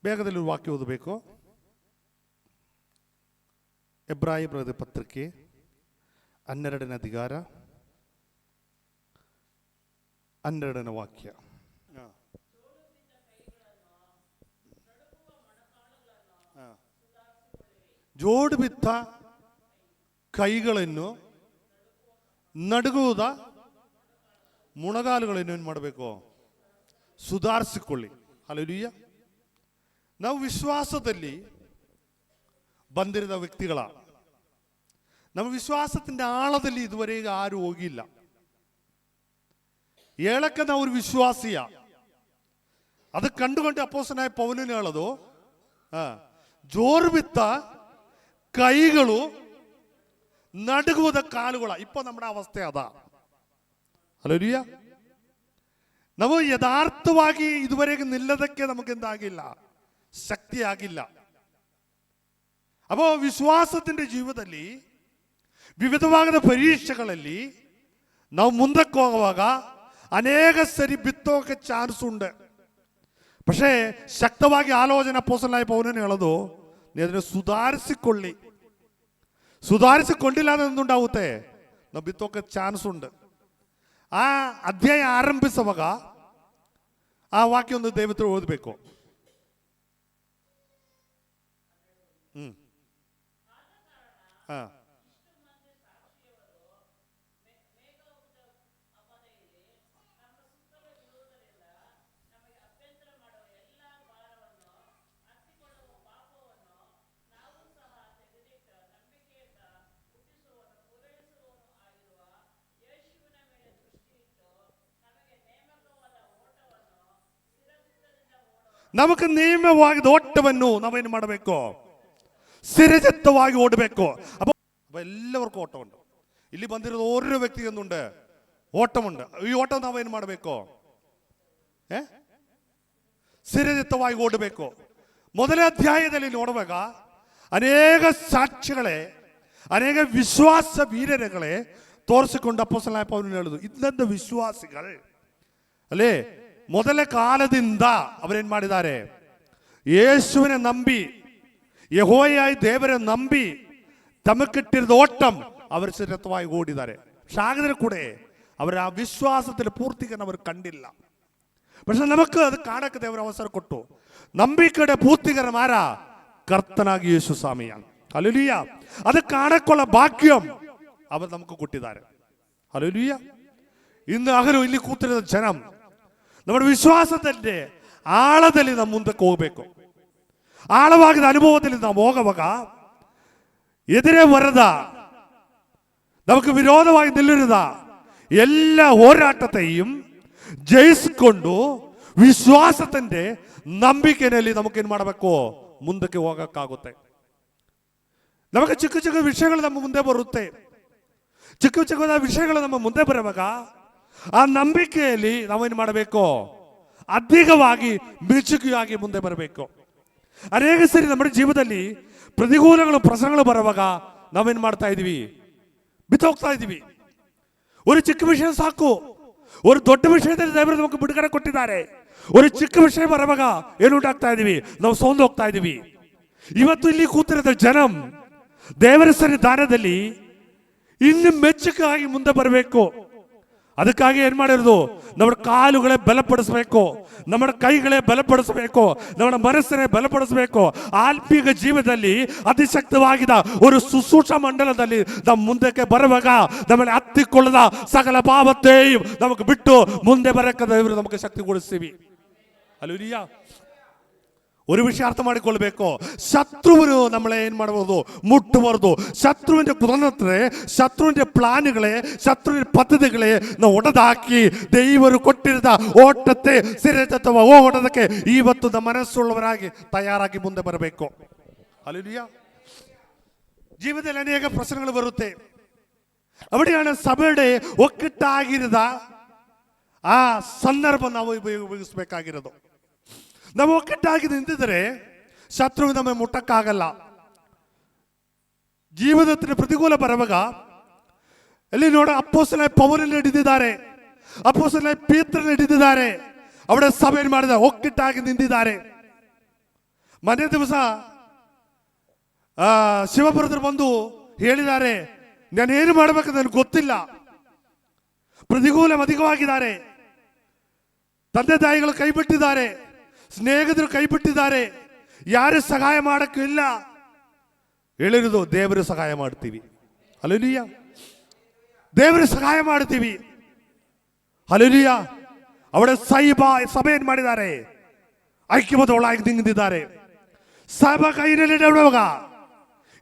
ಬೇಗದಲ್ಲಿ ವಾಕ್ಯ ಓದಬೇಕು. ಎಬ್ರಾಯ ಬರೆದ ಪತ್ರಿಕೆ 12ನೇ ಅಧಿಕಾರ 12ನೇ ವಾಕ್ಯ. ಜೋಡು ಬಿತ್ತ ಕೈಗಳನ್ನು ನಡುಗುವುದ ಮೊಣಗಾಲುಗಳನ್ನು ಏನು ಮಾಡಬೇಕು? ಸುಧಾರಿಸಿಕೊಳ್ಳಿ. ಹಲ್ಲೆಲೂಯಾ. ನಾವು ವಿಶ್ವಾಸದಲ್ಲಿ ಬಂದಿರದ ವ್ಯಕ್ತಿಗಳ, ನಮ್ಮ ವಿಶ್ವಾಸത്തിൻ്റെ ಆಳದಲ್ಲಿ ಇದುವರೆಗೆ ಆರು ಹೋಗಿಲ್ಲ. ಹೇಳಕ್ಕೆ ನಾವು ഒരു ವಿಶ್ವಾಸಿಯ. അത് കണ്ടുകൊണ്ട് അപ്പോസ്തലനായ പൗലോസ് ಹೇಳೋದು, ಜೋರು ಬಿತ್ತ ಕೈಗಳು ನಡುಗುವುದ ಕಾಲುಗಳ. ಇಪ್ಪ നമ്മുടെ ಅವಸ್ಥೆ ಅದ. ಹಲ್ಲೆಲೂಯಾ. ನಾವು ಯಥಾರ್ಥವಾಗಿ ಇದುವರೆಗೆ ನಿಲ್ಲದಕ್ಕೆ ನಮಗೆಂದಾಗಿಲ್ಲ, ಶಕ್ತಿ ಆಗಿಲ್ಲ. അപ്പോൾ ವಿಶ್ವಾಸത്തിന്റെ ಜೀವನದಲ್ಲಿ ವಿವಿಧವಾದ ಪರೀಕ್ಷೆಗಳಲ್ಲಿ ನಾವು ಮುಂದಕ್ಕೆ ಹೋಗುವಾಗ ಅನೇಕ ಸರಿ ಬಿತ್ತೋಕೆ ಚಾನ್ಸ್ ഉണ്ട്. പക്ഷേ ശക്തವಾಗಿ ಆಲೋಚನೆ ಅಪೊಸ್ತಲನಾയ ಪೌಲನು ಹೇಳೋದು, ನೀವು ಅದನ್ನು ಸುಧಾರಿಸಿಕೊಳ್ಳಿ. ಸುಧಾರಿಸಿಕೊಂಡಿಲ್ಲ ಅಂದ್ರೆ എന്തുണ്ടാവുತ್ತೆ? ನಾವು ಬಿತ್ತೋಕೆ ಚಾನ್ಸ್ ഉണ്ട്. ಆ ಅಧ್ಯಾಯ ಆರಂಭಿಸುವಾಗ ಆ ವಾಕ್ಯ ಒಂದು ದಯವಿಟ್ಟು ಓದಬೇಕು. ನಮಗೆ ನೇಮವಾದ ಓಟವನ್ನು ನಾವೇನು ಮಾಡಬೇಕು? ಸಿರಚಿತ್ತವಾಗಿ ಓಡಬೇಕು. അപ്പോൾ എല്ലാവർക്കും ഓട്ടമുണ്ട്. ಇಲ್ಲಿ ಬಂದಿರೋದು ಓരോ ವ್ಯಕ್ತಿಗೆ എന്തുണ്ട്? ಓಟമുണ്ട്. ಈ ಓಟ ನಾವೇನು ಮಾಡಬೇಕು? ಸಿರಚಿತ್ತವಾಗಿ ಓಡಬೇಕು. ಮೊದಲ ಅಧ್ಯಾಯದಲ್ಲಿ ನೋಡುವಾಗ ಅನೇಕ ಸಾಕ್ಷಿಗಳೇ, ಅನೇಕ ವಿಶ್ವಾಸ ವೀರರುಗಳೇ ತೋರಿಸಿಕೊಂಡು ಅಪೊಸ್ತಲನಾയ ಪೌಲನು ಹೇಳಿದ್ರು, ಇದ್ದಂಥ ವಿಶ್ವಾಸಿಗಳು ಅಲ್ಲೇ ಮೊದಲ ಕಾಲದಿಂದ ಅವರೇನು ಮಾಡಿದ್ದಾರೆ? ಯೇಸುವಿനെ ನಂಬಿ, ಯೆಹೋವಯಾಗಿ ದೇವರನ್ನು ನಂಬಿ ತಮಗಿಟ್ಟಿರದ ಓಟಂ അവർ ಸಿರಚಿತ್ತವಾಗಿ ಓಡಿದ್ದಾರೆ. പക്ഷെ ಆಗಿದ್ರೆ ಕೂಡ അവർ ಆ ವಿಶ್ವಾಸത്തിൽ പൂർത്തീകരണം അവർ കണ്ടില്ല. പക്ഷെ നമുക്ക് അത് കാണಕ್ಕೆ ದೇವರ ಅವಸರ ಕೊಟ್ಟು ನಂಬಿಕೆയുടെ പൂർത്തീകരണം ആരാ? ಕರ್ತನಾಗಿ ಯೇಸು ಸ್ವಾಮಿയാണ്. ಹಲ್ಲೆಲೂಯಾ. ಅದು ಕಾಣಕ್ಕೊಳ್ಳ ಭಾಗ್ಯಂ ಅವರು നമുക്ക് ಕೊಟ್ಟಿದ್ದಾರೆ. ಹಲ್ಲೆಲೂಯಾ. ಇನ್ನು ಹಗಲು ಇಲ್ಲಿ ಕೂತಿರುವ ಜನ നമ്മുടെ ವಿಶ್ವಾಸದಲ್ಲಿ ಆಳದಲ್ಲಿ ನಾವು ಮುಂದಕ್ಕೆ ಹೋಗಬೇಕು. ಆಳವಾಗಿದ ಅನುಭವದಲ್ಲಿ ನಾವು ಹೋಗುವಾಗ ಎದುರೇ ಬರದ, നമുക്ക് വിരോധമായി നില്ലുന്ന എല്ലാ ಹೋರಾಟത്തെയും ಜಯಿಸಿಕೊಂಡು ವಿಶ್ವಾಸത്തിന്റെ ನಂಬಿಕೆಯಲ್ಲಿ നമുക്കേನು ಮಾಡಬೇಕು? ಮುಂದಕ್ಕೆ ಹೋಗಕ್ಕಾಗುತ್ತೆ. ನಮಗೆ ಚಿಕ್ಕ ಚಿಕ್ಕ ವಿಷಯಗಳು ನಮ್ಮ ಮುಂದೆ ಬರುತ್ತೆ. ಚಿಕ್ಕ ಚಿಕ್ಕದ ವಿಷಯಗಳು ನಮ್ಮ ಮುಂದೆ ಬರುವಾಗ ಆ ನಂಬಿಕೆಯಲ್ಲಿ ನಾವೇನು ಮಾಡಬೇಕು? ಅಧಿಕವಾಗಿ ಮಿಚುಕಿಯಾಗಿ ಮುಂದೆ ಬರಬೇಕು. ಅನೇಕ ಸರಿ ನಮ್ಮ ಜೀವನದಲ್ಲಿ ಪ್ರತಿಕೂಲಗಳು ಪ್ರಸಂಗಗಳು ಬರುವಾಗ ನಾವೇನು ಮಾಡ್ತಾ ಇದೀವಿ? ಬಿತ್ತೋಗ್ತಾ ಇದೀವಿ. ഒരു ಚಿಕ್ಕ ವಿಷಯ ಸಾಕು. ഒരു ದೊಡ್ಡ ವಿಷಯದಲ್ಲಿ ದೇವರು ನಮಗೆ ಬಿಡುಗಡೆ ಕೊಟ್ಟಿದ್ದಾರೆ. ഒരു ಚಿಕ್ಕ ವಿಷಯ ಬರುವಾಗ ಏನುಂಟಾಗ್ತಾ ಇದೀವಿ? ನಾವು ಸೋಂದು ಹೋಗ್ತಾ ಇದೀವಿ. ಇವತ್ತು ಇಲ್ಲಿ ಕೂತಿರೋದ ಜನ ದೇವರ ಸನ್ನಿಧಾನದಲ್ಲಿ ಇನ್ನು ಮೆಚ್ಚುಗಾಗಿ ಮುಂದೆ ಬರಬೇಕು. ಅದಕ್ಕಾಗಿ ಏನ್ ಮಾಡಿರೋದು? നമ്മുടെ ಕಾಲುಗಳೇ ಬಲಪಡಿಸಬೇಕು, നമ്മുടെ ಕೈಗಳೇ ಬಲಪಡಿಸಬೇಕು, നമ്മുടെ ಮನಸ್ಸನ್ನೇ ಬಲಪಡಿಸಬೇಕು. ಆತ್ಮೀಕ ಜೀವನದಲ್ಲಿ ಅತಿಶಕ್ತವಾಗಿದ ಒಂದು ಸುಸೂಕ್ಷ್ಮ ಮಂಡಲದಲ್ಲಿ ನಮ್ಮ ಮುಂದಕ್ಕೆ ಬರುವಾಗ ನಮ್ಮಲ್ಲಿ ಹತ್ತಿಕೊಳ್ಳದ ಸಕಲ ಪಾಪತ್ತೆಯೂ ನಮಗೆ ಬಿಟ್ಟು ಮುಂದೆ ಬರಕ್ಕೆ ದೇವರು ನಮಗೆ ಶಕ್ತಿ ಕೊಡಿಸ್ತೀವಿ. ಹಲ್ಲೆಲೂಯಾ. ഒരു ವಿಷಯ ಅರ್ಥ ಮಾಡಿಕೊಳ್ಳಬೇಕು. ಶತ್ರುವಿನು നമ്മളെ ಏನು ಮಾಡಬಹುದು? ಮುಟ್ಟಬಾರದು. ಶತ್ರುವಿನ ಕುತಂತ್ರತೆ, ಶತ್ರುವಿನ ಪ್ಲಾನ್ಗಳೇ, ಶತ್ರುವಿನ ಪದ್ಧತಿಗಳೇ ನಾವು ಒಡೆದಾಕಿ ದೇವರು ಕೊಟ್ಟಿರದ ಓಟത്തെ ಸಿರಚಿತ್ತವ ಓಟದಕ್ಕೆ ಇವತ್ತು ನಮ್ಮ ಮನಸ್ಸುಳ್ಳವರಾಗಿ ತಯಾರಾಗಿ ಮುಂದೆ ಬರಬೇಕು. ಹಲ್ಲೆಲೂಯಾ. ಜೀವನದಲ್ಲಿ ಅನೇಕ ಪ್ರಶ್ನೆಗಳು ಬರುತ್ತೆ. ಅವಿടെയാണ് ಸಭೆയുടെ ಒಕ್ಕಟ್ಟಾಗಿರದ ಆ ಸಂದರ್ಭ ನಾವು ಉಪಯೋಗಿಸಬೇಕಾಗಿರೋದು. ನಾವು ಒಕ್ಕಟ್ಟಾಗಿ ನಿಂತಿದ್ರೆ ಶತ್ರು ನಮಗೆ ಮುಟ್ಟಕ್ಕಾಗಲ್ಲ. ಜೀವನത്തിന് ಪ್ರತಿಕೂಲ ಬರುವಾಗ ಅಲ್ಲಿ ನೋಡ ಅಪೊಸ್ತಲನಾയ ಪೌಲನನ್ನು ಹಿಡಿದಿದ್ದಾರೆ, ಅಪೊಸ್ತಲನಾಯ ಪೇತ್ರನನ್ನು ಹಿಡಿದಿದ್ದಾರೆ. അവിടെ ಸಭೆ ಮಾಡಿದ ಒಕ್ಕಟ್ಟಾಗಿ ನಿಂತಿದ್ದಾರೆ. ಮನೆ ದಿವಸ ಶಿವಪುರದ್ರು ಬಂದು ಹೇಳಿದ್ದಾರೆ, ನಾನೇನು ಮಾಡಬೇಕಂತ ನನಗೆ ಗೊತ್ತಿಲ್ಲ, ಪ್ರತಿಕೂಲ ಅಧಿಕವಾಗಿದ್ದಾರೆ, ತಂದೆ ತಾಯಿಗಳು ಕೈ ಬಿಟ್ಟಿದ್ದಾರೆ, ಸ್ನೇಹಿತರು ಕೈ ಬಿಟ್ಟಿದ್ದಾರೆ, ಯಾರು ಸಹಾಯ ಮಾಡಕ್ಕೂ ಇಲ್ಲ. ಹೇಳಿರುವುದು ದೇವರು ಸಹಾಯ ಮಾಡ್ತೀವಿ. ಹಲ್ಲೆಲೂಯಾ. ದೇವರು ಸಹಾಯ ಮಾಡ್ತೀವಿ. ಹಲ್ಲೆಲೂಯಾ. അവിടെ സഭ ಮಾಡಿದ್ದಾರೆ, ഐക്യമതോളായി നീങ്ങുന്നിದ್ದಾರೆ. സഭ കൈയിലിടവുക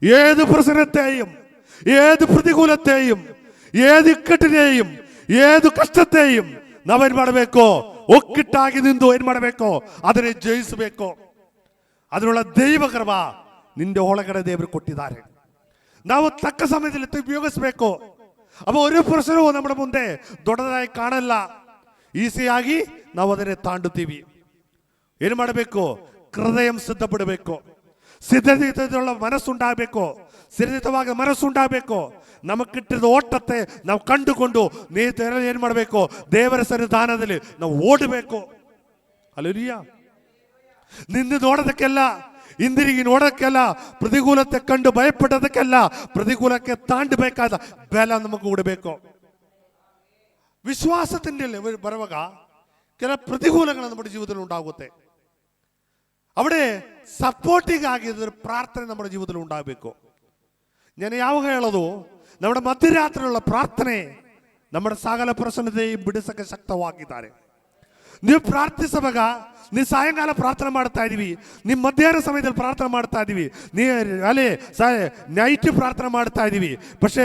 ഏത് പ്രശ്നത്തെയും, ഏത് പ്രതികൂലത്തെയും, ഏത് ഇಕ್ಕಟ್ಟಿനെയും, ഏത് ಕಷ್ಟತೆയും ನಾವೇನ್ ಮಾಡಬೇಕು? ಒಕ್ಕಿಟ್ಟಾಗಿ ನಿಂದು ಏನ್ ಮಾಡಬೇಕು? ಅದನ್ನೇ ಜಯಿಸಬೇಕು. അതിനുള്ള ദൈവകൃപ നിന്റെ ಒಳಗಡೆ ದೇವರು ಕೊಟ್ಟಿದ್ದಾರೆ. ನಾವು ತಕ್ಕ ಸಮಯದಲ್ಲಿ ಉಪಯೋಗಿಸಬೇಕು. ಅವ ഒരു ಪ್ರಶ್ನವೂ നമ്മുടെ ಮುಂದೆ ದೊಡ್ಡದಾಗಿ ಕಾಣಲ್ಲ. ಈಸಿಯಾಗಿ ನಾವು ಅದನ್ನೇ ತಾಂಡುತ್ತೀವಿ. ಏನು ಮಾಡಬೇಕು? ಹೃದಯ ಸಿದ್ಧಪಡಬೇಕು, ಸಿದ್ಧತೆಯುಳ್ಳ ಮನಸ್ಸುಂಟಾಗಬೇಕು, ಸಿದ್ಧತವಾದ ಮನಸ್ಸುಂಟಾಗಬೇಕು. ನಮಗಿಟ್ಟಿದ ಓಟത്തെ ನಾವು ಕಂಡುಕೊಂಡು ಏನು ಮಾಡಬೇಕು? ದೇವರ ಸನ್ನಿಧಾನದಲ್ಲಿ ನಾವು ಓಡಬೇಕು. ಹಲ್ಲೆಲೂಯಾ. ನಿಂದು ನೋಡೋದಕ್ಕೆಲ್ಲ, ಹಿಂದಿರುಗಿ ನೋಡೋದಕ್ಕೆಲ್ಲ, ಪ್ರತಿಕೂಲತೆ ಕಂಡು ಭಯಪಡೋದಕ್ಕೆಲ್ಲ, ಪ್ರತಿಕೂಲಕ್ಕೆ ತಾಂಡಬೇಕಾದ ಬೆಲ ನಮಗೆ ಉಡಬೇಕು. ವಿಶ್ವಾಸದಿಂದ ಬರುವಾಗ ಕೆಲ ಪ್ರತಿಕೂಲಗಳು നമ്മുടെ ജീവിതത്തിൽ ഉണ്ടാಗುತ್ತೆ. അവിടെ സപ്പോർട്ടിംഗ് ಆಗಿದ್ರೆ ಪ್ರಾರ್ಥನೆ നമ്മുടെ ജീവിതത്തിൽ ഉണ്ടാಗಬೇಕು. ഞാൻ ಯಾವಾಗ ಹೇಳೋದು, നമ്മുടെ ಮಧ್ಯರಾತ್ರಿയുള്ള ಪ್ರಾರ್ಥನೆ നമ്മുടെ ಸಕಲ ಪ್ರಸನ್ನತೆയും ಬಿಡಿಸಕ್ಕೆ ಶಕ್ತವಾಗಿದ್ದಾರೆ. ನೀವು ಪ್ರಾರ್ಥಿಸುವಾಗ, ನೀವು ಸಾಯಂಕಾಲ ಪ್ರಾರ್ಥನೆ ಮಾಡ್ತಾ ಇದೀವಿ, ನಿಮ್ಮ ಮಧ್ಯಾಹ್ನ ಸಮಯದಲ್ಲಿ ಪ್ರಾರ್ಥನೆ ಮಾಡ್ತಾ ಇದೀವಿ, ಅಲ್ಲೇ ನೈಟ್ ಪ್ರಾರ್ಥನೆ ಮಾಡ್ತಾ ಇದೀವಿ. പക്ഷേ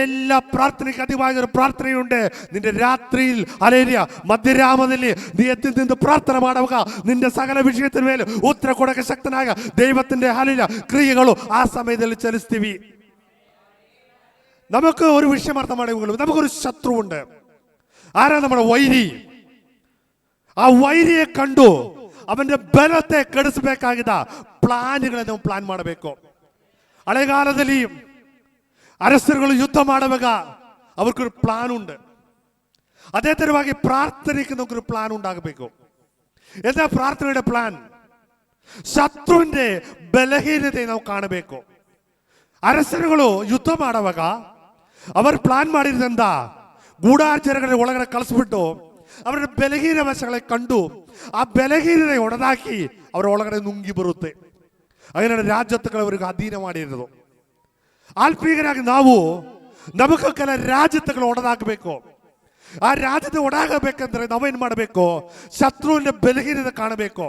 എല്ലാ പ്രാർത്ഥനയ്ക്ക് അതിവായൊരു പ്രാർത്ഥനയുണ്ട്. നിന്റെ രാത്രിയിൽ അലേലിയ മധ്യരാമದಲ್ಲಿ നീ എത്തി നിന്ന് പ്രാർത്ഥന ಮಾಡುವಾಗ നിന്റെ സകല വിഷയത്തിനു മേൽ ഉത്തര ಕೊಡಕ್ಕೆ ಶಕ್ತನಾಗ ദൈവത്തിന്റെ അലേലിയ ക്രിയകളും ആ സമയದಲ್ಲಿ ചലിಸ್ತೀವಿ. നമുക്ക് ഒരു വിഷയം അർത്ഥം ಮಾಡುವುದು, നമുക്കൊരു ശത്രുവുണ്ട്. ആരാ? നമ്മുടെ വൈരി. ആ ವೈರಿയെ ಕಂಡು ಅವನ ಬಲತೆ ಕೆಡಿಸಬೇಕಾಗಿದ್ದ ಪ್ಲಾನ್ಗಳನ್ನು ನಾವು ಪ್ಲಾನ್ ಮಾಡಬೇಕು. ಹಳೆಗಾಲದಲ್ಲಿ ಅರಸರುಗಳು ಯುದ್ಧ ಮಾಡುವಾಗ ಅവർക്കൊരു ಪ್ಲಾನ್ ഉണ്ട്. അതേ തരವಾಗಿ പ്രാർത്ഥനയ്ക്ക് നമുക്കൊരു പ്ലാൻ ഉണ്ടാകಬೇಕು. എന്താ പ്രാർത്ഥനയുടെ പ്ലാൻ? ಶತ್ರುವಿന്റെ ಬಲಹೀನತೆ ನಾವು ಕಾಣಬೇಕು. ಅರಸರುಗಳು ಯುದ್ಧ ಮಾಡುವಾಗ ಅವರು ಪ್ಲಾನ್ ಮಾಡಿದ್ರಿಂದ ಗೂಢಾಚಾರಗಳ ಒಳಗಡೆ ಕಳಿಸ್ಬಿಟ್ಟು ಅವರ ಬಲಹೀನ ವಶಗಳೇ ಕಂಡು ಆ ಬಲಹೀನತೆ ಒಡೆದಾಕಿ ಅವರ ಒಳಗಡೆ ನುಂಗಿ ಬರುತ್ತೆ. അങ്ങനെ രാജ്യത്തുകൾ അവർക്ക് അധീനം ಮಾಡಿರೋದು. ಆತ್ಮೀಯರಾಗಿ ನಾವು ನಮಗೆ ಕೆಲ ರಾಜ್ಯಗಳು ಒಡೆದಾಕಬೇಕು. ಆ ರಾಜ್ಯದ ಒಡೆದಾಗಬೇಕಂದ್ರೆ ನಾವೇನ್ ಮಾಡಬೇಕು? ಶತ್ರುವಿನ ಬಲಹೀನತೆ ಕಾಣಬೇಕು.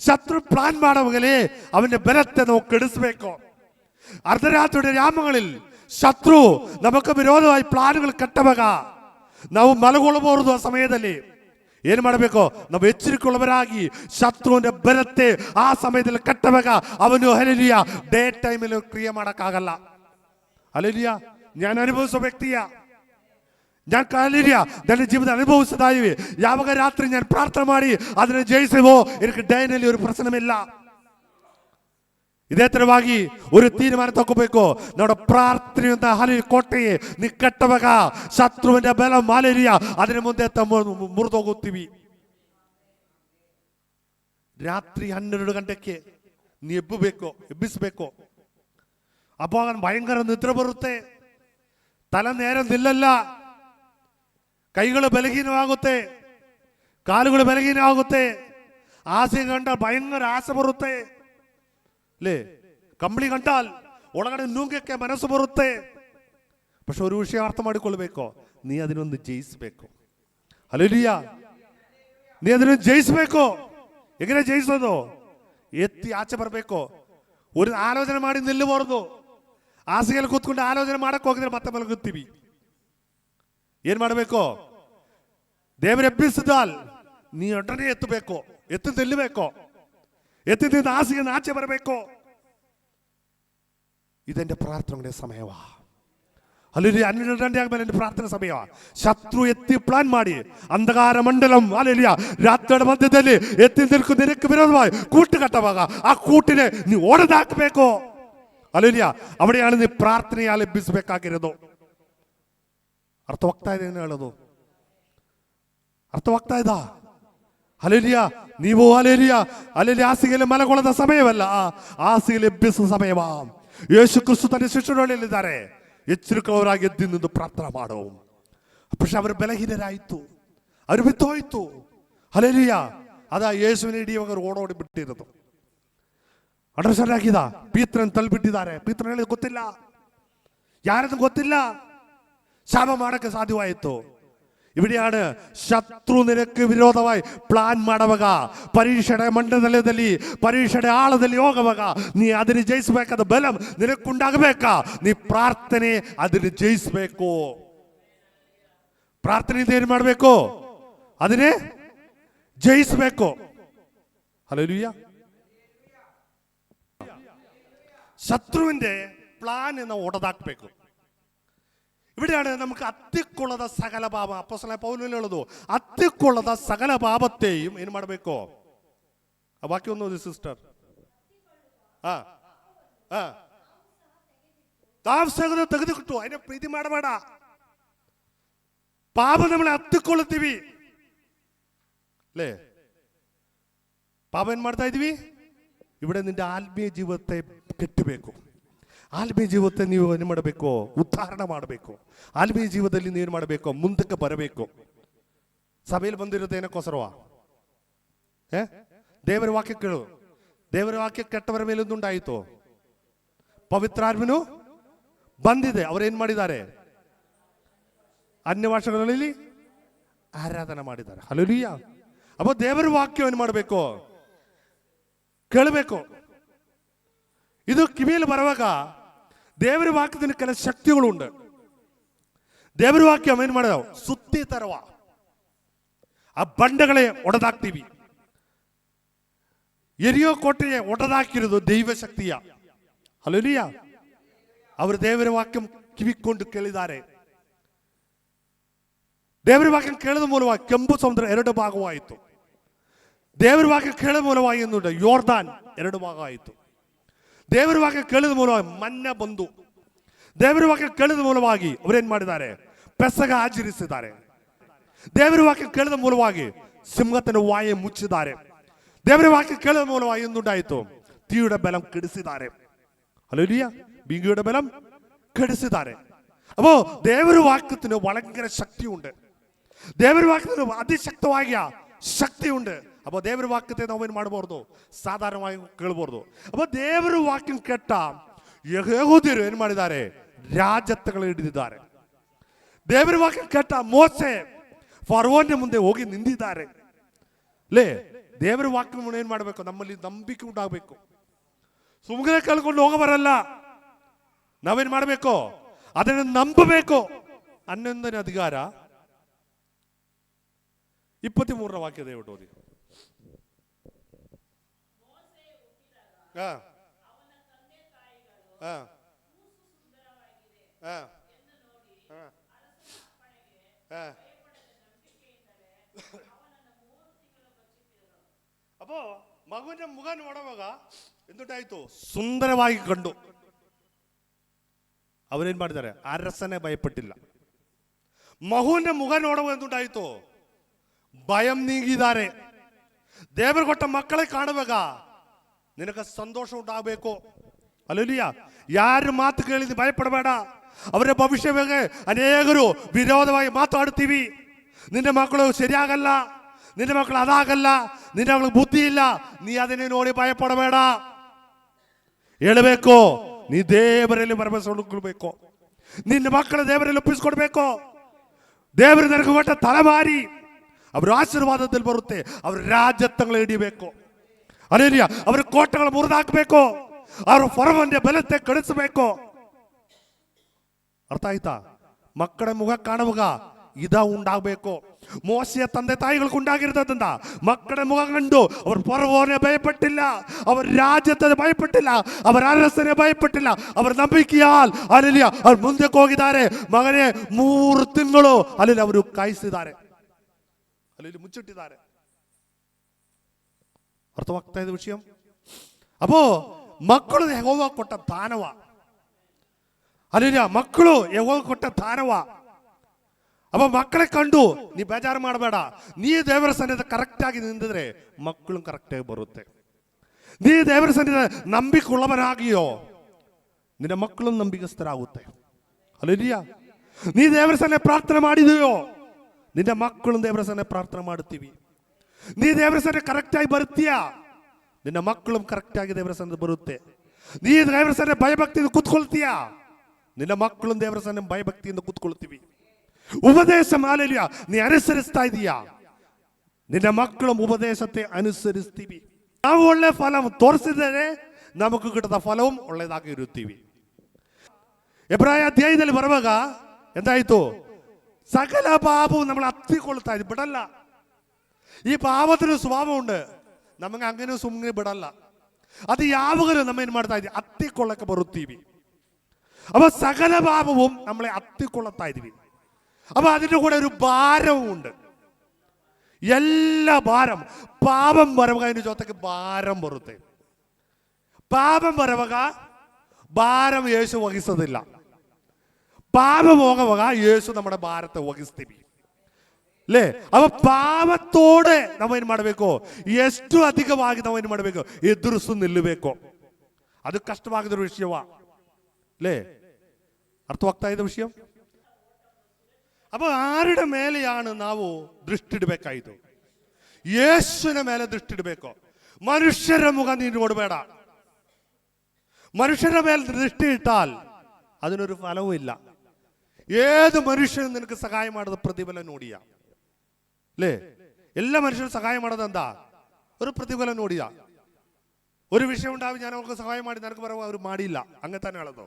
ಶತ್ರು ಪ್ಲಾನ್ ಮಾಡುವಾಗಲೇ ಅವನ ಬಲത്തെ ನಾವು ಕೆಡಿಸಬೇಕು. ಅರ್ಧರಾತ್ರಿಯ ಯಾಮങ്ങളിൽ ಶತ್ರು ನಮಗೆ ವಿರೋಧವಾಗಿ ಪ್ಲಾನ್ಗಳು ಕಟ್ಟುವಾಗ ನಾವು ಮಲಗೊಳ್ಳಬಹುದು. ಆ ಸಮಯದಲ್ಲಿ ಏನು ಮಾಡಬೇಕು? ನಾವು ಎಚ್ಚರಿಕೊಳ್ಳುವರಾಗಿ ಶತ್ರುವಿನ ಬಲത്തെ ಆ ಸಮಯದಲ್ಲಿ ಕಟ್ಟುವಾಗ ಅವನು ಹಲ್ಲೆಲೂಯಾ ಡೇ ಟೈಮಲ್ಲಿ ಕ್ರಿಯೆ ಮಾಡೋಕ್ಕಾಗಲ್ಲ. ಹಲ್ಲೆಲೂಯಾ. ഞാൻ അനുഭവിച്ച വ്യക്തിയാ. ഞാൻ ഹല്ലേലൂയ ನನ್ನ ಜೀವನ ಅನುಭವಿಸ್ತಾ ಇದೀವಿ. ಯಾವಾಗ ರಾತ್ರಿ ನಾನು ಪ್ರಾರ್ಥನೆ ಮಾಡಿ ಅದನ್ನು ಜಯಿಸುವೋ എനിക്ക് ಡೇನಲ್ಲಿ ഒരു പ്രശ്നമില്ല. ಇದೇ ತರವಾಗಿ ഒരു തീരുമാനം ತಗೋಬೇಕು. നമ്മുടെ പ്രാർത്ഥನೆಯಿಂದ ಹಲಿ ಕೋಟೆಯೇ ನೀ ಕಟ್ಟುವಾಗ ಶತ್ರುವಿನ ಬಲ ಹಲ್ಲೆಲೂಯ ಅದರ ಮುಂದೆ ಮುರಿದೋಗುತ್ತೀವಿ. ರಾತ್ರಿ 12 ಗಂಟೆಗೆ ನೀ ಎಬ್ಬಿಸಬೇಕು. ಅವಾಗ ಭಯಂಕರ ನಿದ್ರೆ ಬರುತ್ತೆ, ತಲೆ ನೇರ ನಿಲ್ಲಲ್ಲ, ಕೈಗಳು ಬಲಹೀನವಾಗುತ್ತೆ, ಕಾಲುಗಳು ಬಲಹೀನವಾಗುತ್ತೆ, ಆಸೆ ಕಂಡ ಭಯಂಕರ ಆಸೆ ಬರುತ್ತೆ. ಅಲ್ಲೇ ಕಂಬಳಿ ಕಂಡಾಲ್ ಒಳಗಡೆ ನುಂಗಕ್ಕೆ ಮನಸ್ಸು ಬರುತ್ತೆ. പക്ഷെ ഒരു ವಿಷಯ ಅರ್ಥ ಮಾಡಿಕೊಳ್ಳಬೇಕು, ನೀ ಅದನ್ನೊಂದು ಜಯಿಸಬೇಕು. ಹಲ್ಲೆಲೂಯಾ. ನೀ ಅದನ್ನು ಜಯಿಸಬೇಕು. ಎങ്ങനെ ಜಯಿಸೋದು? ಎತ್ತಿ ಆಚೆ ಬರಬೇಕು. ഒരു ಆಲೋಚನೆ ಮಾಡಿ ನಿಲ್ಲಬಾರದು. ಹಾಸಿಗೆಯಲ್ಲಿ ಕೂತ್ಕೊಂಡು ಆಲೋಚನೆ ಮಾಡಕ್ಕೆ ಹೋಗಿದ್ರೆ ಮತ್ತೆ ಮಲಗುತ್ತೀವಿ. ಏನ್ ಮಾಡಬೇಕು? ದೇವರು ಎಬ್ಬಿಸಿದಾಲ್ ನೀ ಒಡನೆ ಎತ್ತಬೇಕು, ಎತ್ತು ನಿಲ್ಲಬೇಕು, ಎತ್ತಿದ್ದ ಹಾಸಿಗೆ ಆಚೆ ಬರಬೇಕು. ഇതെന്റെ പ്രാർത്ഥനയുടെ സമയവാ. ഹല്ലേലൂയ. 12 ಗಂಟೆಯಾಗಮೇಲೆ എൻ്റെ ಪ್ರಾರ್ಥನೆ ಸಮಯ. ಶತ್ರು ಎತ್ತಿ ಪ್ಲಾನ್ ಮಾಡಿ ಅಂಧಕಾರ ಮಂಡಲಂ ಹಲ್ಲೇಲೂಯ ರಾತ್ರಿಯ ಮಧ್ಯದಲ್ಲಿ ಎತ್ತಿ ನಿನಕ್ಕೆ ವಿರೋಧವಾಗಿ ಕೂಟು ಕಟ್ಟುವಾಗ ಆ ಕೂಟಿനെ ನೀ ಓಡದಾಕಬೇಕು. ಹಲ್ಲೇಲೂಯ. ಅവിടെയാണ് ನೀ ಪ್ರಾರ್ಥನೆಯಾൽ ಎಬ್ಬಿಸಬೇಕಾಗಿರೋದು. ಅರ್ಥವಾಗ್ತಾ ಇದೆ ಏನು ಹೇಳೋದು? ಅರ್ಥವಾಗ್ತಾ ಇದ್ದ? ಹಲ್ಲೆಲೂಯಾ. ನೀವು ಹಲ್ಲೆಲೂಯಾ ಅಲ್ಲಿ ಹಾಸಿಗೆಯಲ್ಲಿ ಮಲಗೊಳ್ಳದ ಸಮಯವಲ್ಲ, ಹಾಸಿಗೆಯಲ್ಲಿ ಎಬ್ಬಿಸುವ ಸಮಯವ. ಯೇಸು ಕ್ರಿಸ್ತು ತನ್ನ ಶಿಷ್ಯರೊಳಗಿದ್ದಾರೆ, ಎಚ್ಚರಿಕೆಯವರಾಗಿ ಎದ್ದು ಪ್ರಾರ್ಥನೆ ಮಾಡು. പക്ഷെ അവർ ബലഹീനരായിത്തു, അവർ ಬಿತ್ತೋಯ್ತು. ಹಲ್ಲೆಲೂಯಾ. ಅದ ಯೇಸುವಿನ ಹಿಡಿಯುವಾಗ ಅವರು ಓಡೋಡಿ ಬಿಟ್ಟಿರೋದು. ಅಂಡರ್ಸ್ಟ್ಯಾಂಡ್ ಆಗಿದ? ಪೀತ್ರನ್ ತಳ್ಳಿಬಿಟ್ಟಿದ್ದಾರೆ. ಪೀತ್ರನ್ ಹೇಳಿದ ಗೊತ್ತಿಲ್ಲ, ಯಾರದು ಗೊತ್ತಿಲ್ಲ, ಶಾಪ ಮಾಡಕ್ಕೆ ಸಾಧ್ಯವಾಯಿತು. ഇവിടെയാണ് ശത്രു നിനക്ക് വിരോധമായി പ്ലാൻ ಮಾಡುವಾಗ, ಪರೀಕ್ಷೆಯ ಮಂಡಲದಲ್ಲಿ, ಪರೀಕ್ಷೆಯ ಆಳದಲ್ಲಿ ಹೋಗುವಾಗ ನೀ ಅದನ್ನು ಜಯಿಸಬೇಕಾದ ಬಲ ನಿನക്കുണ്ടാಗಬೇಕಾ? ನೀ ಪ್ರಾರ್ಥನೆ ಅದನ್ನು ಜಯಿಸಬೇಕು. ಪ್ರಾರ್ಥನೆಯಿಂದ ಏನು ಮಾಡಬೇಕು? ಅದನ್ನೇ ಜಯಿಸಬೇಕು. ഹല്ലേലൂയ. ശത്രുവിന്റെ പ്ലാൻ ನಾವು ಒಡೆದಾಕಬೇಕು. ഇവിടെയാണ് നമുക്ക് അത്തിക്കൊള്ളದ സകല പാപ, അപ്പോസ്തലനായ പൗലോസ് ಹೇಳೋದು, അത്തിക്കൊള്ളದ സകല പാപത്തെയും ಏನು ಮಾಡಬೇಕು? ಆ ವಾಕ್ಯ ಒಂದು ಸಿಸ್ಟರ್, ತಾವು ಸಗದ ತೆಗೆದುಬಿಟ್ಟು അതിനെ ಪ್ರೀತಿ ಮಾಡಬೇಡ. ಪಾಪ നമ്മളെ ಹತ್ತಿಕೊಳ್ಳುತ್ತೀವಿ ಅല്ലേ? ಪಾಪ ಏನು ಮಾಡ್ತಾ ಇದೀವಿ? ഇവിടെ നിന്റെ ആത്മീയ ജീവിതത്തെ ಕೆಟ್ಟಬೇಕು. ಆತ್ಮೀಯ ಜೀವತೆ ನೀವು ಏನು ಮಾಡಬೇಕು? ಉದ್ಧಾರಣ ಮಾಡಬೇಕು. ಆತ್ಮೀಯ ಜೀವದಲ್ಲಿ ನೀವು ಏನು ಮಾಡಬೇಕು? ಮುಂದಕ್ಕೆ ಬರಬೇಕು. ಸಭೆಯಲ್ಲಿ ಬಂದಿರೋದು ಏನಕ್ಕೋಸ್ಕರವಾ? ದೇವರ ವಾಕ್ಯ ಕೇಳು. ದೇವರ ವಾಕ್ಯ ಕೆಟ್ಟವರ ಮೇಲೊಂದುಂಟಾಯಿತು, ಪವಿತ್ರಾತ್ಮನು ಬಂದಿದೆ. ಅವರೇನು ಮಾಡಿದ್ದಾರೆ? ಅನ್ಯ ಭಾಷೆಗಳಲ್ಲಿ ಆರಾಧನೆ ಮಾಡಿದ್ದಾರೆ. ಹಲ್ಲೆಲೂಯಾ. ಅಪ್ಪ ದೇವರ ವಾಕ್ಯ ಏನು ಮಾಡಬೇಕು? ಕೇಳಬೇಕು. ಇದು ಕಿವಿಯಲ್ಲಿ ಬರುವಾಗ ದೇವರ ವಾಕ್ಯದ ಕೆಲ ಶಕ್ತಿಗಳುಂಟು. ದೇವರ ವಾಕ್ಯ ಏನು ಮಾಡಿದವು? ಸುತ್ತಿ ತರುವ ಆ ಬಂಡೆಗಳೇ ಒಡೆದಾಕ್ತೀವಿ. ಎರಿಯೋ ಕೋಟೆಗೆ ಒಡೆದಾಕಿರೋದು ದೈವ ಶಕ್ತಿಯ. ಹಲ್ಲೆಲೂಯಾ. ಅವರು ದೇವರ ವಾಕ್ಯ ಕಿವಿಕೊಂಡು ಕೇಳಿದ್ದಾರೆ. ದೇವರ ವಾಕ್ಯ ಕೇಳಿದ ಮೂಲವಾಗಿ ಕೆಂಪು ಸಮುದ್ರ 2 ಭಾಗವಾಯಿತು. ದೇವರ ವಾಕ್ಯ ಕೇಳಿದ ಮೂಲವಾಗಿ ಯೋರ್ದಾನ್ 2 ಭಾಗ ಆಯಿತು. ದೇವರ ವಾಕ್ಯ ಕೇಳಿದ ಮೂಲವಾಗಿ ಮನ್ನ ಬಂದು, ದೇವರ ವಾಕ್ಯ ಕೇಳಿದ ಮೂಲವಾಗಿ ಅವರೇನ್ ಮಾಡಿದ್ದಾರೆ? ಪೆಸಗ ಆಚರಿಸಿದ್ದಾರೆ. ದೇವರ ವಾಕ್ಯ ಕೇಳಿದ ಮೂಲವಾಗಿ ಸಿಂಹತನ ವಾಯ ಮುಚ್ಚಿದ್ದಾರೆ. ದೇವರ ವಾಕ್ಯ ಕೇಳಿದ ಮೂಲವಾಗಿ എന്തുണ്ടാಯಿತು? തീയുടെ ബലം കെടുസിದ್ದಾರೆ. ഹല്ലേലൂയ. ബിംഗിയുടെ ബലം കെടുസിದ್ದಾರೆ. അപ്പോ ದೇವರ ವಾಕ್ಯത്തിന് ഭയങ്കര ശക്തിയുണ്ട്. ದೇವರ ವಾಕ್ಯത്തിന് അതിശക്തമായ ശക്തിയുണ്ട്. അപ്പോൾ ದೇವರ ವಾಕ್ಯತೆ ನಾವು ಏನು ಮಾಡಬಹುದು? ಸಾಧಾರಣವಾಗಿ ಕೇಳಬಹುದು. അപ്പോൾ ದೇವರ ವಾಕ್ಯ ಕೆಟ್ಟ ಯೆಹೂದ್ಯರು ಏನು ಮಾಡಿದ್ದಾರೆ? ರಾಜತ್ವಗಳು ಹಿಡಿದಿದ್ದಾರೆ. ದೇವರ ವಾಕ್ಯ ಕೆಟ್ಟ ಮೋಸೆ ಫರೋವನ ಮುಂದೆ ಹೋಗಿ ನಿಂತಿದ್ದಾರೆ. ಲೇ ದೇವರ ವಾಕ್ಯವನ್ನು ಏನು ಮಾಡಬೇಕು? ನಮ್ಮಲ್ಲಿ ನಂಬಿಕೆ ಉಂಟಾಗಬೇಕು. ಸುಮ್ಮನೆ ಕಳ್ಕೊಂಡು ಹೋಗಬರಲ್ಲ. ನಾವೇನು ಮಾಡಬೇಕು? ಅದನ್ನು ನಂಬಬೇಕು. 11ನೇ ಅಧಿಕಾರ 23ರ ವಾಕ್ಯ ದಯವಿಟ್ಟು ಓದಿ. ಅಪ್ಪೋ ಮಗುವಿನ ಮುಖ ನೋಡುವಾಗ ಎಂದುಂಟಾಯ್ತು? ಸುಂದರವಾಗಿ ಕಂಡು ಅವರೇನ್ ಮಾಡಿದ್ದಾರೆ? ಅರಸನೇ ಭಯಪಟ್ಟಿಲ್ಲ. ಮಗುವಿನ ಮುಖ ನೋಡುವಾಗ ಎಂದುಂಟಾಯ್ತು? ಭಯಂ ನೀಗಿದ್ದಾರೆ. ದೇವರು ಕೊಟ್ಟ ಮಕ್ಕಳೇ ಕಾಣುವಾಗ ನಿನಗೆ ಸಂತೋಷ ಉಂಟಾಗಬೇಕು. ಹಲ್ಲೆಲೂಯಾ. ಯಾರು ಮಾತು ಕೇಳಿದ್ರೆ ಭಯಪಡಬೇಡ. ಅವರ ಭವಿಷ್ಯವಾಗಿ ಅನೇಕರು ವಿರೋಧವಾಗಿ ಮಾತಾಡ್ತೀವಿ. ನಿನ್ನ ಮಕ್ಕಳು ಸರಿಯಾಗಲ್ಲ, ನಿನ್ನ ಮಕ್ಕಳು ಅದಾಗಲ್ಲ, ನಿನ್ನ ಮಕ್ಕಳು ಬುದ್ಧಿ ಇಲ್ಲ, ನೀ ಅದನ್ನೇ ನೋಡಿ ಭಯಪಡಬೇಡ. ಹೇಳಬೇಕು, ನೀ ದೇವರಲ್ಲಿ ಭರವಸೆ ಉಳ್ಕೊಳ್ಬೇಕು. ನಿನ್ನ ಮಕ್ಕಳ ದೇವರಲ್ಲಿ ಒಪ್ಪಿಸ್ಕೊಡ್ಬೇಕು. ದೇವರು ನನಗೆ ಕೊಟ್ಟ ತಲೆಮಾರಿ ಅವರ ಆಶೀರ್ವಾದದಲ್ಲಿ ಬರುತ್ತೆ. ಅವರ ರಾಜತ್ವಗಳು ಹಿಡಿಬೇಕು. ಹಲ್ಲೆಲೂಯಾ. ಅವರ ಕೋಟೆಗಳು ಮುರಿದಾಕಬೇಕು. ಅವರ ಹೊರವನ್ನೇ ಬಲತೆ ಕಳಿಸಬೇಕು. ಅರ್ಥ ಆಯ್ತಾ? ಮಕ್ಕಳ ಮುಖ ಕಾಣುವಾಗ ಇದ ಉಂಟಾಗಬೇಕು. ಮೋಸೆಯ ತಂದೆ ತಾಯಿಗಳಿಗೆ ಉಂಟಾಗಿರ್ತದಂತ ಮಕ್ಕಳ ಮುಖ ಕಂಡು ಅವ್ರ ಪರವನೇ ಭಯಪಟ್ಟಿಲ್ಲ, ಅವರ ರಾಜ್ಯದ ಭಯಪಟ್ಟಿಲ್ಲ, ಅವರ ಅರಸನೇ ಭಯಪಟ್ಟಿಲ್ಲ. ಅವರ ನಂಬಿಕೆಯಾಲ್ ಹಲ್ಲೆಲೂಯಾ ಅವ್ರು ಮುಂದಕ್ಕೆ ಹೋಗಿದ್ದಾರೆ. ಮಗನೇ 3 ತಿಂಗಳು ಅಲ್ಲಿ ಅವರು ಕಾಯಿಸಿದ್ದಾರೆ, ಅಲ್ಲಿ ಮುಚ್ಚಿಟ್ಟಿದ್ದಾರೆ. ಅರ್ಥವಾಗ್ತಾ ಇದೆ ವಿಷಯ? ಅಪ್ಪೋ ಮಕ್ಕಳು ಯೆಹೋವ ಕೊಟ್ಟ ದಾನವ. ಹಲ್ಲೆಲೂಯಾ. ಮಕ್ಕಳು ಯೆಹೋವ ಕೊಟ್ಟ ದಾನವ. ಅವ ಮಕ್ಕಳೇ ಕಂಡು ನೀ ಬೇಜಾರು ಮಾಡಬೇಡ. ನೀ ದೇವರ ಸನ್ನಿಧ ಕರೆಕ್ಟ್ ಆಗಿ ನಿಂತಿದ್ರೆ ಮಕ್ಕಳು ಕರೆಕ್ಟ್ ಆಗಿ ಬರುತ್ತೆ. ನೀ ದೇವರ ಸನ್ನಿಧ ನಂಬಿಕೊಳ್ಳವನಾಗಿಯೋ ನಿನ್ನ ಮಕ್ಕಳು ನಂಬಿಕಸ್ಥರಾಗುತ್ತೆ. ಅಲ್ಲಿದೆಯಾ? ನೀ ದೇವರ ಸನ್ನಿಧ ಪ್ರಾರ್ಥನೆ ಮಾಡಿದೆಯೋ ನಿನ್ನ ಮಕ್ಕಳು ದೇವರ ಸನ್ನಿಧ ಪ್ರಾರ್ಥನೆ ಮಾಡುತ್ತೀವಿ. ನೀ ದೇವರ ಸನ್ನಿಧ ಕರೆಕ್ಟ್ ಆಗಿ ಬರುತ್ತೀಯಾ ನಿನ್ನ ಮಕ್ಕಳು ಕರೆಕ್ಟ್ ಆಗಿ ದೇವರ ಸನ್ನಿಧ ಬರುತ್ತೆ. ನೀ ದೇವರ ಸನ್ನಿಧ ಭಯಭಕ್ತಿಯಿಂದ ಕೂತ್ಕೊಳ್ತೀಯಾ ನಿನ್ನ ಮಕ್ಕಳು ದೇವರ ಸನ್ನಿಧ ಭಯಭಕ್ತಿಯಿಂದ ಕೂತ್ಕೊಳ್ತೀವಿ. ಉಪದೇಶ ಮಾಲಿನ್ಯ ನೀ ಅನುಸರಿಸ್ತಾ ಇದೀಯಾ ನಿನ್ನ ಮಕ್ಕಳು ಉಪದೇಶತೆ ಅನುಸರಿಸ್ತೀವಿ. ನಾವು ಒಳ್ಳೆ ಫಲ ತೋರಿಸಿದರೆ ನಮಗೂ ಗಿಡದ ಫಲವೂ ಒಳ್ಳೆಯದಾಗಿ ಇರುತ್ತೀವಿ. ಎಬ್ರಾಯ ಅಧ್ಯಾಯದಲ್ಲಿ ಬರುವಾಗ ಎಂತಾಯ್ತು? ಸಕಲ ಪಾಪವು നമ്മളെ ಹತ್ತಿಕೊಳ್ತಾ ಇದು ಬಿಡಲ್ಲ. ಈ ಪಾಪത്തിന് ಸ್ವಭಾವ ഉണ്ട്. ನಮಗೆ അങ്ങനെ ಸುಮ್ಮನೆ ಬಿಡಲ್ಲ. ಅದು ಯಾವಾಗಲೂ ನಮ್ಮ ಏನು ಮಾಡ್ತಾ ಇದ್ದೀವಿ? ಹತ್ತಿಕೊಳ್ಳಕ್ಕೆ ಬರುತ್ತೀವಿ. അപ്പൊ സകല പാപവും നമ്മളെ ಹತ್ತಿಕೊಳ್ಳುತ್ತಾ ಇದೀವಿ. അപ്പൊ അതിന്റെ കൂടെ ഒരു ഭാരവും ഉണ്ട്. എല്ലാ ഭാരം ಪಾಪಂ ಬರುವಾಗ ಇನ್ನು ಜೊತೆಗೆ ಭಾರಂ ಬರುತ್ತೆ. ಪಾಪಂ ಬರುವಾಗ ಭಾರಂ ಯೇಸು ವಹಿಸೋದಿಲ್ಲ. ಪಾಪം ಹೋಗುವಾಗ ಯೇಸು നമ്മുടെ ಭಾರತ ವಹಿಸ್ತೀವಿ ಅಲ್ಲೇ. ಅವ ಪಾಪത്തോടെ ನಾವು ಏನು ಮಾಡಬೇಕು? ಎಷ್ಟು ಅಧಿಕವಾಗಿ ನಾವು ಏನು ಮಾಡಬೇಕು? ಎದುರಿಸು ನಿಲ್ಲಬೇಕು. ಅದು ಕಷ್ಟವಾಗಿರೋ ವಿಷಯವ ಅಲ್ಲೇ. ಅರ್ಥವಾಗ್ತಾ ಇದೆ ವಿಷಯ? ಅപ്പൊ ആരുടെ ಮೇಲೆയാണ് ನಾವು ದೃಷ್ಟಿ ಇಡಬೇಕಾಯಿತು? ಯೇಸುವಿನ ಮೇಲೆ ದೃಷ್ಟಿ ಇಡಬೇಕು. ಮನುಷ್ಯರ ಮುಖ ನೀನು ನೋಡಬೇಡ. മനുഷ്യരുടെ മേൽ ദൃഷ്ടി ഇട്ടാൽ അതിനൊരു ഫലവും ഇല്ല. ഏത് മനുഷ്യനും നിനക്ക് സഹായം ಮಾಡುವ പ്രതിഫലം ನೋಡಿಯ അല്ലേ? എല്ലാ മനുഷ്യരും സഹായം ಮಾಡೋದು എന്താ? ഒരു പ്രതിഫലം ನೋಡಿಯ. ഒരു വിഷയം ഉണ്ടാവും, ഞാൻ അവർക്ക് സഹായം ಮಾಡಿ നിനക്ക് പറയുമ്പോൾ അവർ ಮಾಡಿಲ್ಲ, അങ്ങനെ തന്നെ ആളതോ.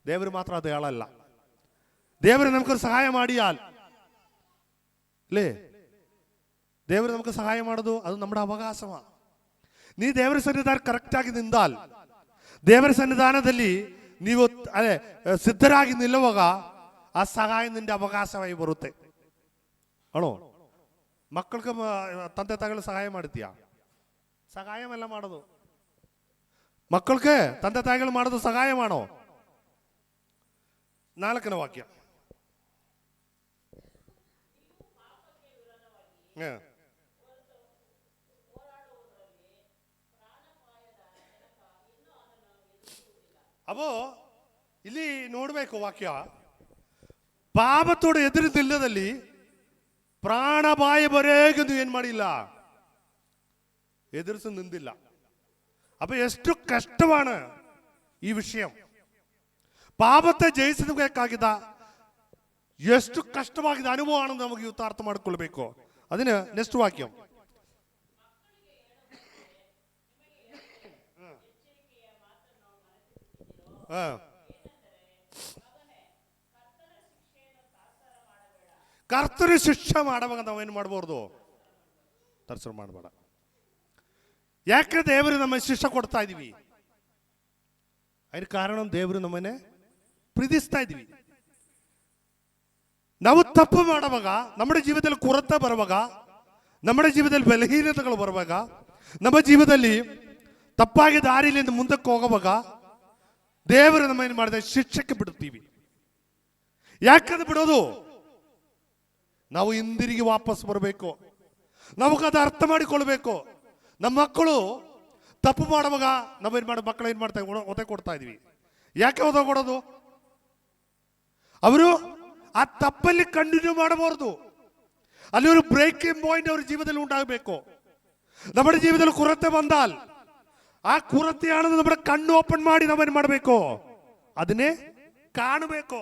ದೇವರು ಮಾತ್ರ ಅದು ಹೇಳಲ್ಲ. ದೇವರು നമുക്കൊരു സഹായം ಮಾಡಿಯಾൽ ಅല്ലേ, ದೇವರು നമുക്ക് സഹായം ಮಾಡೋದು ಅದು നമ്മുടെ ಅವಕಾಶമാണ്. ನೀ ದೇವರ ಸನ್ನಿಧಾನ ಕರೆಕ್ಟ್ ಆಗಿ ನಿಂತಾಲ್, ದೇವರ ಸನ್ನಿಧಾನದಲ್ಲಿ ನೀವು ಅದೇ ಸಿದ್ಧರಾಗಿ ನಿಲ್ಲುವಾಗ ಆ ಸಹಾಯ ನಿಂದ ಅವಕಾಶವಾಗಿ ಬರುತ್ತೆ. ಅಣೋ ಮಕ್ಕಳಿಗೆ ತಂದೆ ತಾಯಿಗಳು ಸಹಾಯ ಮಾಡ್ತೀಯಾ? ಸಹಾಯವೆಲ್ಲ ಮಾಡೋದು ಮಕ್ಕಳಿಗೆ ತಂದೆ ತಾಯಿಗಳು ಮಾಡೋದು ಸಹಾಯ ಮಾಡೋ. 4ನೇ ವಾಕ್ಯ. ಅಪೋ ಇಲ್ಲಿ ನೋಡ್ಬೇಕು ವಾಕ್ಯ. ಪಾಪത്തോട് ಎದುರು ನಿಲ್ಲದಲ್ಲಿ ಪ್ರಾಣಾಪಾಯವರೆಗೂ ನೀವು ಏನು ಮಾಡಿಲ್ಲ, ಎದುರಿಸಿ ನಿಂದಿಲ್ಲ. അപ്പൊ ಎಷ್ಟು ಕಷ್ಟವಾണ് ಈ ವಿಷಯ. ಪಾಪത്തെ ಜಯಿಸಬೇಕಾಗಿದ್ದ ಎಷ್ಟು ಕಷ್ಟವಾಗಿದೆ ಅನುಭವವನ್ನು ನಮಗೆ ಇವತ್ತು ಅರ್ಥ ಮಾಡಿಕೊಳ್ಬೇಕು. അതിന് ನೆಕ್ಸ್ಟ್ ವಾಕ್ಯ. ಕರ್ತನ ಶಿಕ್ಷೆ ಮಾಡುವಾಗ ನಾವೇನು ಮಾಡಬಹುದು? ತರ್ಸರು ಮಾಡಬೇಡ. ಯಾಕೆ ದೇವರು ನಮ್ಮ ಶಿಕ್ಷೆ ಕೊಡ್ತಾ ಇದೀವಿ? ಅದಕ್ಕೆ ಕಾರಣ ದೇವರು ನಮ್ಮನ್ನೇ ಪ್ರೀತಿಸ್ತಾ ಇದೀವಿ. ನಾವು ತಪ್ಪು ಮಾಡುವಾಗ, നമ്മുടെ ಜೀವನದಲ್ಲಿ ಕೊರತೆ ಬರುವಾಗ, നമ്മുടെ ಜೀವನದಲ್ಲಿ ಬಲಹೀನತೆಗಳು ಬರುವಾಗ, ನಮ್ಮ ಜೀವನದಲ್ಲಿ ತಪ್ಪಾಗಿ ದಾರಿಯಿಂದ ಮುಂದಕ್ಕೆ ಹೋಗುವಾಗ ದೇವರು ನಮ್ಮ ಏನು ಮಾಡಿದ ಶಿಕ್ಷೆಗೆ ಬಿಡುತ್ತೀವಿ. ಯಾಕಂದ್ರೆ ಬಿಡೋದು? ನಾವು ಹಿಂದಿರುಗಿ ವಾಪಸ್ ಬರಬೇಕು. ನಮಗದು ಅರ್ಥ ಮಾಡಿಕೊಳ್ಬೇಕು. ನಮ್ಮ ಮಕ್ಕಳು ತಪ್ಪು ಮಾಡುವಾಗ ನಾವೇನು ಮಾಡೋ ಮಕ್ಕಳು ಏನು ಮಾಡ್ತಾ ಒತ್ತೆ ಕೊಡ್ತಾ ಇದೀವಿ. ಯಾಕೆ ಒತ್ತೆ ಕೊಡೋದು? ಅವರು ಆ ತಪ್ಪಲ್ಲಿ ಕಂಟಿನ್ಯೂ ಮಾಡಬಾರ್ದು. ಅಲ್ಲಿ ഒരു ಬ್ರೇಕಿಂಗ್ ಪಾಯಿಂಟ್ ಅವ್ರ ಜೀವನದಲ್ಲಿ ഉണ്ടാಗಬೇಕು. നമ്മുടെ ಜೀವನದಲ್ಲಿ ಕೊರತೆ ಬಂದಾಲ್ ಆ ಕೊರತೆಯಾണെന്ന് നമ്മുടെ ಕಣ್ಣು ಓಪನ್ ಮಾಡಿ ನಾವೇನು ಮಾಡಬೇಕು? ಅದನ್ನೇ ಕಾಣಬೇಕು.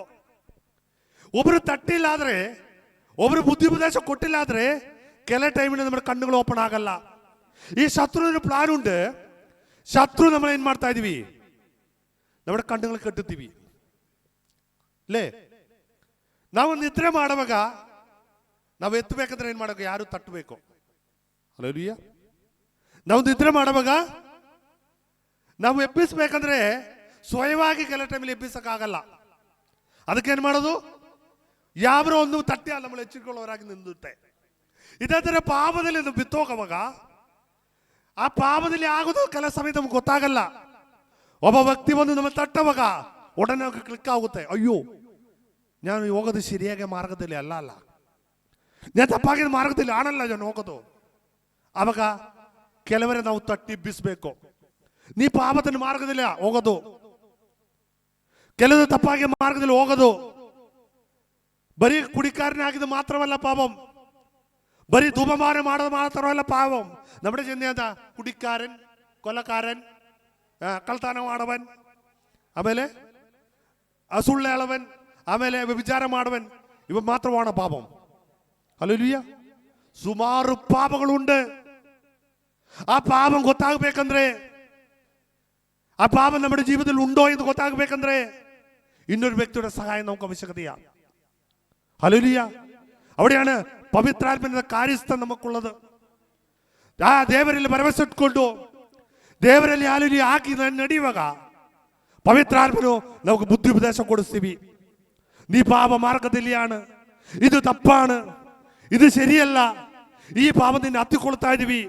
ಒಬ್ಬರು ತಟ್ಟಿಲ್ಲ ಆದ್ರೆ, ಒಬ್ಬರು ಬುದ್ಧಿಪದೇಶ ಕೊಟ್ಟಿಲ್ಲ ಆದ್ರೆ ಕೆಲ ಟೈಮಿನಲ್ಲಿ നമ്മുടെ ಕಣ್ಣುಗಳು ಓಪನ್ ಆಗಲ್ಲ. ಈ ಶತ್ರುವಿನ ಪ್ಲಾನ್ ಉಂಟು. ಶತ್ರು നമ്മൾ ಏನು ಮಾಡ್ತಾ ಇದೀವಿ? നമ്മുടെ ಕಣ್ಣುಗಳು ಕಟ್ಟುತ್ತೀವಿ ಅಲ್ಲೇ. ನಾವು ನಿದ್ರೆ ಮಾಡುವಾಗ ನಾವು ಎತ್ತಬೇಕಂದ್ರೆ ಏನು ಮಾಡಬೇಕು? ಯಾರು ತಟ್ಟಬೇಕು. ಹಲ್ಲೆಲೂಯಾ. ನಾವು ನಿದ್ರೆ ಮಾಡುವಾಗ ನಾವು ಎಬ್ಬಿಸ್ಬೇಕಂದ್ರೆ ಸ್ವಯವಾಗಿ ಕೆಲ ಟೈಮಲ್ಲಿ ಎಬ್ಬಿಸಕ್ಕಾಗಲ್ಲ. ಅದಕ್ಕೇನು ಮಾಡೋದು? ಯಾರೋ ಒಂದು ತಟ್ಟಿ ಅಲ್ಲ നമ്മൾ ಎಚ್ಚರಿಕೊಳ್ಳೋರಾಗಿ ನಿಂದುತ್ತೆ. ಇದೇ ಥರ ಪಾಪದಲ್ಲಿ ನಾವು ಬಿತ್ತೋಗುವಾಗ ಆ ಪಾಪದಲ್ಲಿ ಆಗೋದು ಕೆಲ ಸಮಯ ನಮ್ಗೆ ಗೊತ್ತಾಗಲ್ಲ. ಒಬ್ಬ ವ್ಯಕ್ತಿ ಬಂದು ನಮ್ಮ ತಟ್ಟವಾಗ ಒಡನೆ ಕ್ಲಿಕ್ ಆಗುತ್ತೆ. ಅಯ್ಯೋ ನಾನು ಹೋಗೋದು ಸರಿಯಾಗಿ ಮಾರ್ಗದಲ್ಲಿ ಅಲ್ಲ, ನಾನು ತಪ್ಪಾಗಿದ ಮಾರ್ಗದಲ್ಲಿ ಆಣಲ್ಲ ನಾನು ಹೋಗೋದು. ಆವಾಗ ಕೆಲವರೇ ನಾವು ತಟ್ಟಿಬ್ಬಿಸ್ಬೇಕು. ನೀ ಪಾಪದ ಮಾರ್ಗದಲ್ಲಿ ಹೋಗೋದು, ಕೆಲವರು ತಪ್ಪಾಗಿ ಮಾರ್ಗದಲ್ಲಿ ಹೋಗೋದು. ಬರೀ ಕುಡಿಕಾರನೇ ಆಗಿದ್ದು ಮಾತ್ರವಲ್ಲ പാപം, ബരി ധൂപമാനം ಮಾಡೋದು ಮಾತ್ರವಲ್ಲ പാപം. നമ്മുടെ ചിന്തയെന്താ? കുടിക്കാരൻ, കൊലക്കാരൻ, ಕಳ್ತನ ಮಾಡವನ್, ಆಮೇಲೆ ಸುಳ್ಳು ಹೇಳವನ್, ಆಮೇಲೆ ವ್ಯಭಿಚಾರ ಮಾಡವನ್, ಇವ ಮಾತ್ರವಾണ് ಪಾಪം. ഹല്ലേലൂയ. ಸುಮಾರು ಪಾಪಗಳುಂಟು. ಆ ಪಾಪ ಗೊತ್ತಾಗಬೇಕಂದ್ರೆ, ಆ ಪಾಪ നമ്മുടെ ജീവിതത്തിൽ ഉണ്ടോ എന്ന് ಗೊತ್ತಾಗಬೇಕಂದ್ರೆ ಇನ್ನೊരു വ്യക്തിയുടെ സഹായം നമുക്ക് ആവശ്യകതയാ. ഹല്ലേലൂയ. അവിടെയാണ് പവിത്രാത്മന്റെ കാര്യസ്ഥ നമുക്കുള്ളത്. ആ ದೇವರಲ್ಲಿ ಭರವಸೆ ಇಟ್ಕೊಂಡು ದೇವರಲ್ಲಿ ಹಾಲೆಲೂಯ ಹಾಕಿ ನಡೆಯುವಾಗ ಪವಿತ್ರಾತ್ಮನು നമുക്ക് ബുദ്ധി ഉപദേശം കൊടുಸ್ತೀವಿ. നീ പാപ മാർഗದಲ್ಲಿയാണ്, ಇದು ತಪ್ಪಾണ്, ಇದು ശരിയല്ല, ಈ ಪಾಪ ನಿನ್ನ ಹತ್ತಿಕೊಳ್ತಾ ಇದೀವಿ,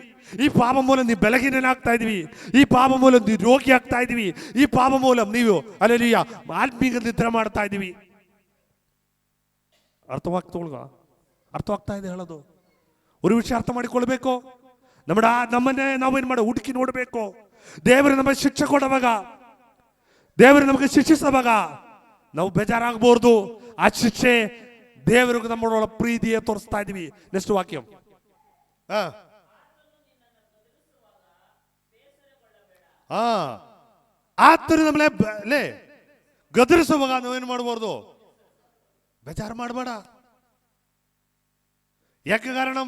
ಈ ಪಾಪ ಮೂಲ ನೀ ಬಲಹೀನನಾಗ್ತಾ ಇದೀವಿ, ಈ ಪಾಪ ಮೂಲ ನೀ ರೋಗಿ ಆಗ್ತಾ ಇದೀವಿ, ಈ ಪಾಪ ಮೂಲ ನೀವು ಹಲ್ಲೆಲೂಯ ಆತ್ಮೀಕ ನಿದ್ರೆ ಮಾಡ್ತಾ ಇದೀವಿ. ಅರ್ಥವಾಗ್ತಾ ಇದೆ ಹೇಳೋದು. ഒരു ವಿಷಯ ಅರ್ಥ ಮಾಡಿಕೊಳ್ಬೇಕು. ನಮ್ಮನ್ನೇ ನಾವೇನ್ ಮಾಡೋ ಹುಡುಕಿ ನೋಡಬೇಕು. ದೇವರು ನಮಗೆ ಶಿಕ್ಷೆ ಕೊಡುವಾಗ, ದೇವರು ನಮಗೆ ಶಿಕ್ಷಿಸುವಾಗ ನಾವು ಬೇಜಾರಾಗಬಹುದು. ಆ ಶಿಕ್ಷೆ ದೇವರಿಗೆ ನಮ್ಮೊಳ ಪ್ರೀತಿയെ ತೋರಿಸ್ತಾ ಇದೀವಿ. ನೆಕ್ಸ್ಟ್ ವಾಕ್ಯ. ಆತರು നമ്മളെ ಗದರಿಸುವಾಗ ನಾವೇನು ಮಾಡಬಾರ್ದು? ಬೇಜಾರು ಮಾಡಬೇಡ. ಯಾಕೆ ಕಾರಣ?